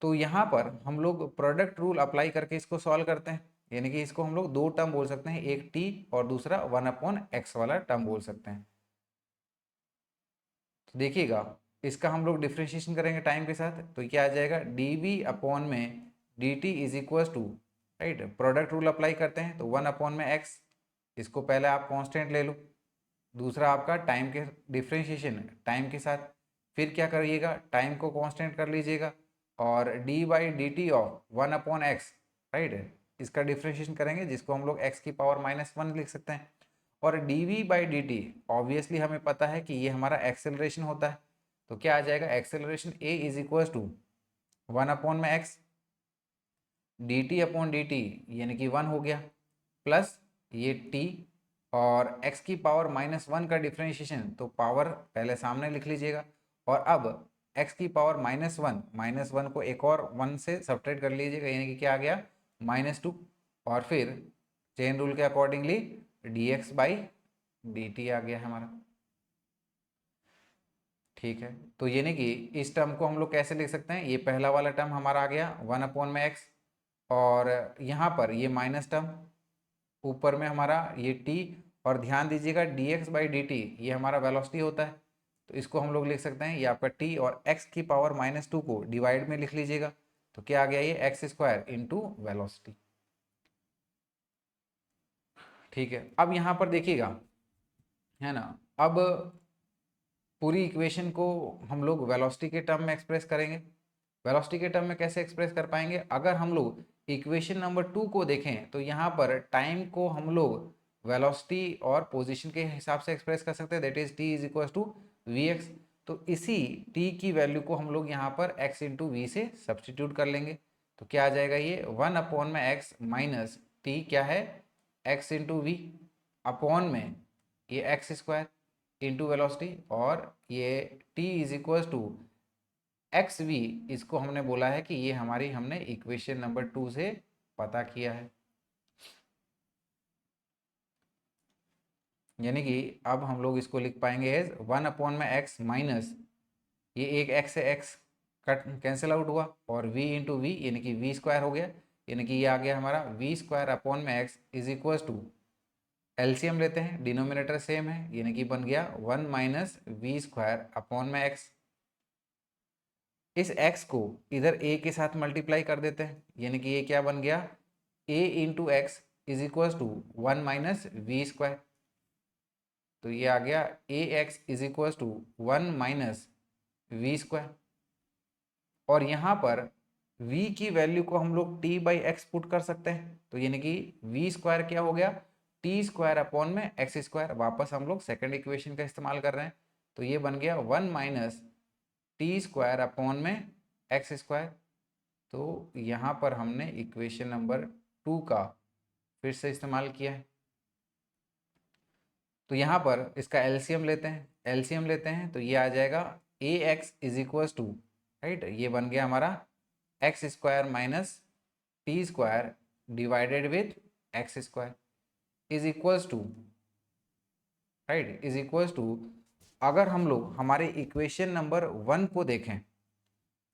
तो यहाँ पर हम लोग प्रोडक्ट रूल अप्लाई करके इसको सॉल्व करते हैं, यानी कि इसको हम लोग दो टर्म बोल सकते हैं, एक टी और दूसरा 1/x वाला टर्म बोल सकते हैं। तो देखिएगा इसका हम लोग डिफ्रेंशिएशन करेंगे टाइम के साथ, तो क्या आ जाएगा, डी वी अपॉन में d t is equal to, right, product rule apply करते हैं तो 1/x, इसको पहले आप कांस्टेंट ले लो, दूसरा आपका टाइम के डिफ्रेंशिएशन टाइम के साथ, फिर क्या करिएगा, टाइम को कांस्टेंट कर लीजिएगा, और D by d t of 1/x, right, इसका डिफ्रेंशिएशन करेंगे जिसको हम लोग x की पावर -1 लिख सकते हैं। और d v by d t obviously हमें पता है कि ये हमारा एक्सेलरेशन होता है, तो क्या आ जाएगा, acceleration a is equal to 1/x d t upon d t, यानी कि 1 हो गया, प्लस ये t, और x की पावर -1 का डिफ्रेंशिएशन, तो पावर पहले सामने लिख लीजिएगा, और अब x की पावर -1 को एक और 1 से सब्ट्रैक्ट कर लीजिएगा, यानी कि क्या आ गया, -2, और फिर चेन रूल के अकॉर्डिंगली dx बाई dt आ गया हमारा। ठीक है, तो यानी कि इस टर्म को हम लोग कैसे लिख सकते हैं, ये पहला वाला टर्म हमारा आ गया 1/x, और यहाँ पर ये माइनस टर्म, ऊपर में हमारा ये t, और ध्यान दीजिएगा dx/dt ये हमारा वेलोसिटी होता है, तो इसको हम लोग लिख सकते हैं ये आपका t, और x की पावर -2 को डिवाइड में लिख लीजिएगा, तो क्या आ गया ये x² इंटू वेलोसिटी। ठीक है, अब यहाँ पर देखिएगा, है ना, अब पूरी इक्वेशन को हम लोग वेलोसिटी के टर्म में एक्सप्रेस करेंगे। वेलोसिटी के टर्म में कैसे एक्सप्रेस कर पाएंगे, अगर हम लोग इक्वेशन नंबर 2 को देखें तो यहाँ पर टाइम को हम लोग वेलोसिटी और पोजीशन के हिसाब से एक्सप्रेस कर सकते हैं, that is t is equal to vx। तो इसी t की वैल्यू को हम लोग यहाँ पर x इंटू वी से सब्सटीट्यूट कर लेंगे, तो क्या आ जाएगा ये 1/x माइनस t क्या है x इंटू वी, अपॉन में ये x² इंटू वेलोसिटी, और ये t is equal to x v, इसको हमने बोला है कि ये हमारी हमने इक्वेशन नंबर 2 से पता किया है। यानी कि अब हम लोग इसको लिख पाएंगे एज 1/x माइनस ये एक x से x कट कैंसिल आउट हुआ, और v इंटू वी यानी कि v² हो गया, यानी कि ये आ गया हमारा v²/x is equal to, LCM लेते हैं, डिनोमिनेटर सेम है, यानी कि बन गया 1 माइनस v²/x। इस x को इधर a के साथ मल्टीप्लाई कर देते हैं, यानी कि ये क्या बन गया a into x is equal to 1 minus v², तो ये आ गया ax is equal to 1 minus v², और यहाँ पर v की वैल्यू को हम लोग t/x पुट कर सकते हैं, तो यानी कि v² क्या हो गया t² में x², वापस हम लोग सेकंड इक्वेशन का इस्तेमाल कर रहे हैं, तो ये बन गया 1 माइनस t² में x²। तो यहाँ पर हमने इक्वेशन नंबर 2 का फिर से इस्तेमाल किया है, तो यहाँ पर इसका एलसीएम लेते हैं, तो ये आ जाएगा ax is equal to, right, ये बन गया हमारा x² minus t² divided with x² is equal to, right, is equal to, अगर हम लोग हमारे इक्वेशन नंबर 1 को देखें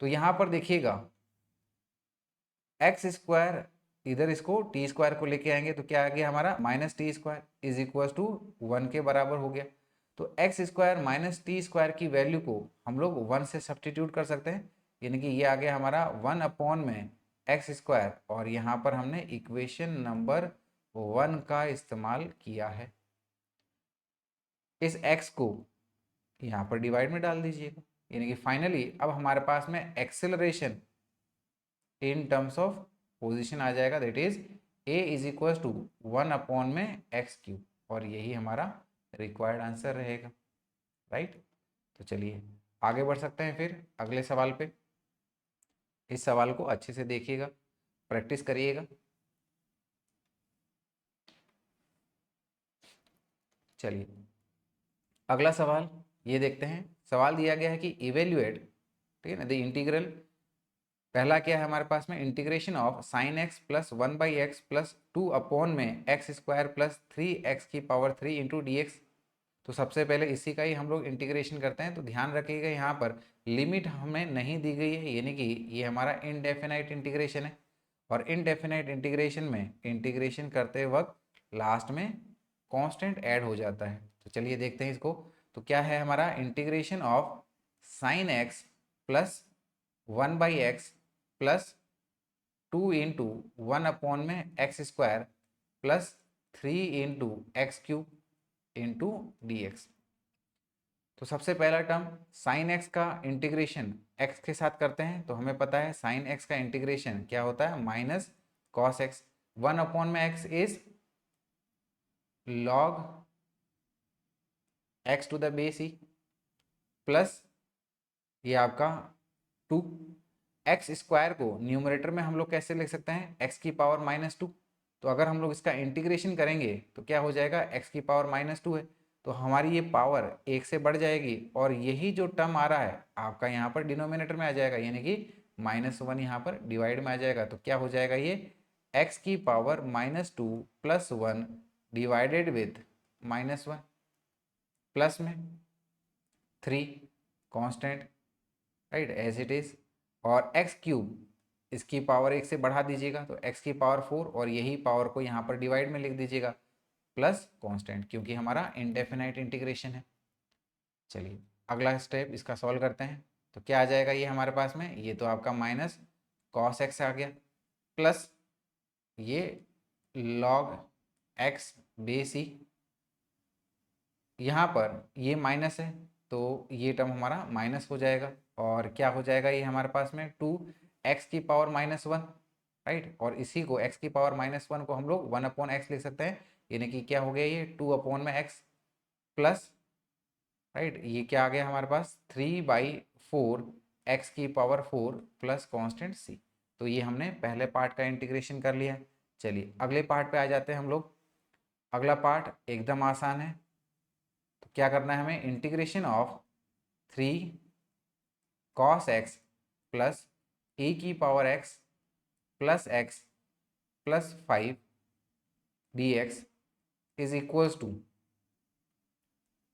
तो यहाँ पर देखिएगा x², इधर इसको t² को लेके आएंगे तो क्या आ गया हमारा -t² इज इक्वल टू 1 के बराबर हो गया, तो x² माइनस t² की वैल्यू को हम लोग 1 से सब्सटीट्यूट कर सकते हैं, यानी कि ये आ गया हमारा 1 में x², और यहाँ पर हमने इक्वेशन नंबर 1 का इस्तेमाल किया है। इस x को यहाँ पर डिवाइड में डाल दीजिएगा, यानी कि फाइनली अब हमारे पास में acceleration in terms of position आ जाएगा, that is a is equal to 1 में x³, और यही हमारा रिक्वायर्ड आंसर रहेगा, राइट। तो चलिए आगे बढ़ सकते हैं फिर अगले सवाल पे। इस सवाल को अच्छे से देखिएगा, प्रैक्टिस करिएगा। चलिए अगला सवाल ये देखते हैं। सवाल दिया गया है कि इवेल्युएट, ठीक है ना, द इंटीग्रल, पहला क्या है हमारे पास में, integration of sine x plus 1/x plus 2 में x² plus 3x³ into D. तो सबसे पहले इसी का ही हम लोग इंटीग्रेशन करते हैं, तो ध्यान रखिएगा यहाँ पर लिमिट हमें नहीं दी गई है, यानी कि ये हमारा इनडेफिनाइट इंटीग्रेशन है, और इनडेफिनाइट इंटीग्रेशन में इंटीग्रेशन करते वक्त लास्ट में कांस्टेंट ऐड हो जाता है। तो चलिए देखते हैं इसको, तो क्या है हमारा integration of sine x plus 1/x plus 2 into 1 में x² plus 3 into x³ into D. तो सबसे पहला टर्म साइन एक्स का इंटीग्रेशन x के साथ करते हैं, तो हमें पता है साइन x का इंटीग्रेशन क्या होता है माइनस कॉस एक्स, 1 में x is log x to the base e, प्लस ये आपका 2, x² को न्यूमरेटर में हम लोग कैसे लिख सकते हैं x⁻², तो अगर हम लोग इसका इंटीग्रेशन करेंगे तो क्या हो जाएगा x⁻² है, तो हमारी ये पावर 1 से बढ़ जाएगी, और यही जो टर्म आ रहा है आपका यहाँ पर डिनोमिनेटर में आ जाएगा, यानी कि -1 यहाँ पर डिवाइड में आ जाएगा, तो क्या हो जाएगा ये x⁻² plus 1 divided with -1 plus में 3 constant, right, as it is. और एक्स क्यूब इसकी पावर 1 से बढ़ा दीजिएगा तो एक्स की पावर 4 और यही पावर को यहाँ पर डिवाइड में लिख दीजिएगा प्लस कांस्टेंट, क्योंकि हमारा इनडेफिनाइट इंटीग्रेशन है। चलिए अगला स्टेप इसका सॉल्व करते हैं। तो क्या आ जाएगा ये हमारे पास में, ये तो आपका माइनस कॉस एक्स आ गया प्लस ये लॉग एक्स बेस ई, यहाँ पर ये माइनस है तो ये टर्म हमारा माइनस हो जाएगा और क्या हो जाएगा ये हमारे पास में 2x की पावर -1, राइट। और इसी को x की पावर -1 को हम लोग 1/x लिख सकते हैं, यानी कि क्या हो गया ये 2/x प्लस, राइट, ये क्या आ गया हमारे पास 3/4 x की पावर 4 प्लस कॉन्स्टेंट c। तो ये हमने पहले पार्ट का इंटीग्रेशन कर लिया। चलिए अगले पार्ट पे आ जाते हैं हम लोग। अगला पार्ट एकदम आसान है। तो क्या करना है हमें, integration of 3 cos x plus e की power x plus x plus 5 dx is equals to,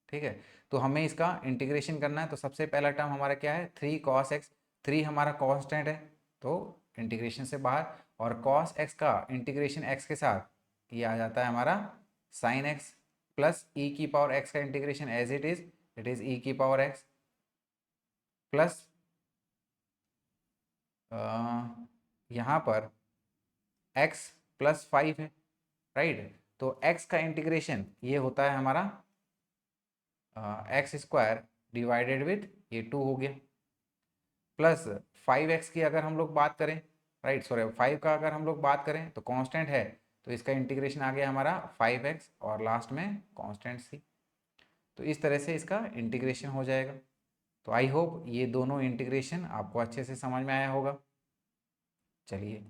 ठीक है। तो हमें इसका इंटीग्रेशन करना है। तो सबसे पहला टर्म हमारा क्या है 3 cos x, 3 हमारा कांस्टेंट है तो इंटीग्रेशन से बाहर, और cos x का इंटीग्रेशन x के साथ ये आ जाता है हमारा sin x प्लस e की पावर x का integration as it is e की पावर x प्लस यहाँ पर x प्लस 5 है, राइट। तो x का इंटीग्रेशन ये होता है हमारा एक्स स्क्वायर डिवाइडेड विथ ये 2 हो गया प्लस 5x की अगर हम लोग बात करें, राइट, सॉरी 5 का अगर हम लोग बात करें तो कांस्टेंट है तो इसका इंटीग्रेशन आ गया हमारा 5x और लास्ट में कांस्टेंट c। तो इस तरह से इसका इंटीग्रेशन हो जाएगा। तो आई होप ये दोनों इंटीग्रेशन आपको अच्छे से समझ में आया होगा। चलिए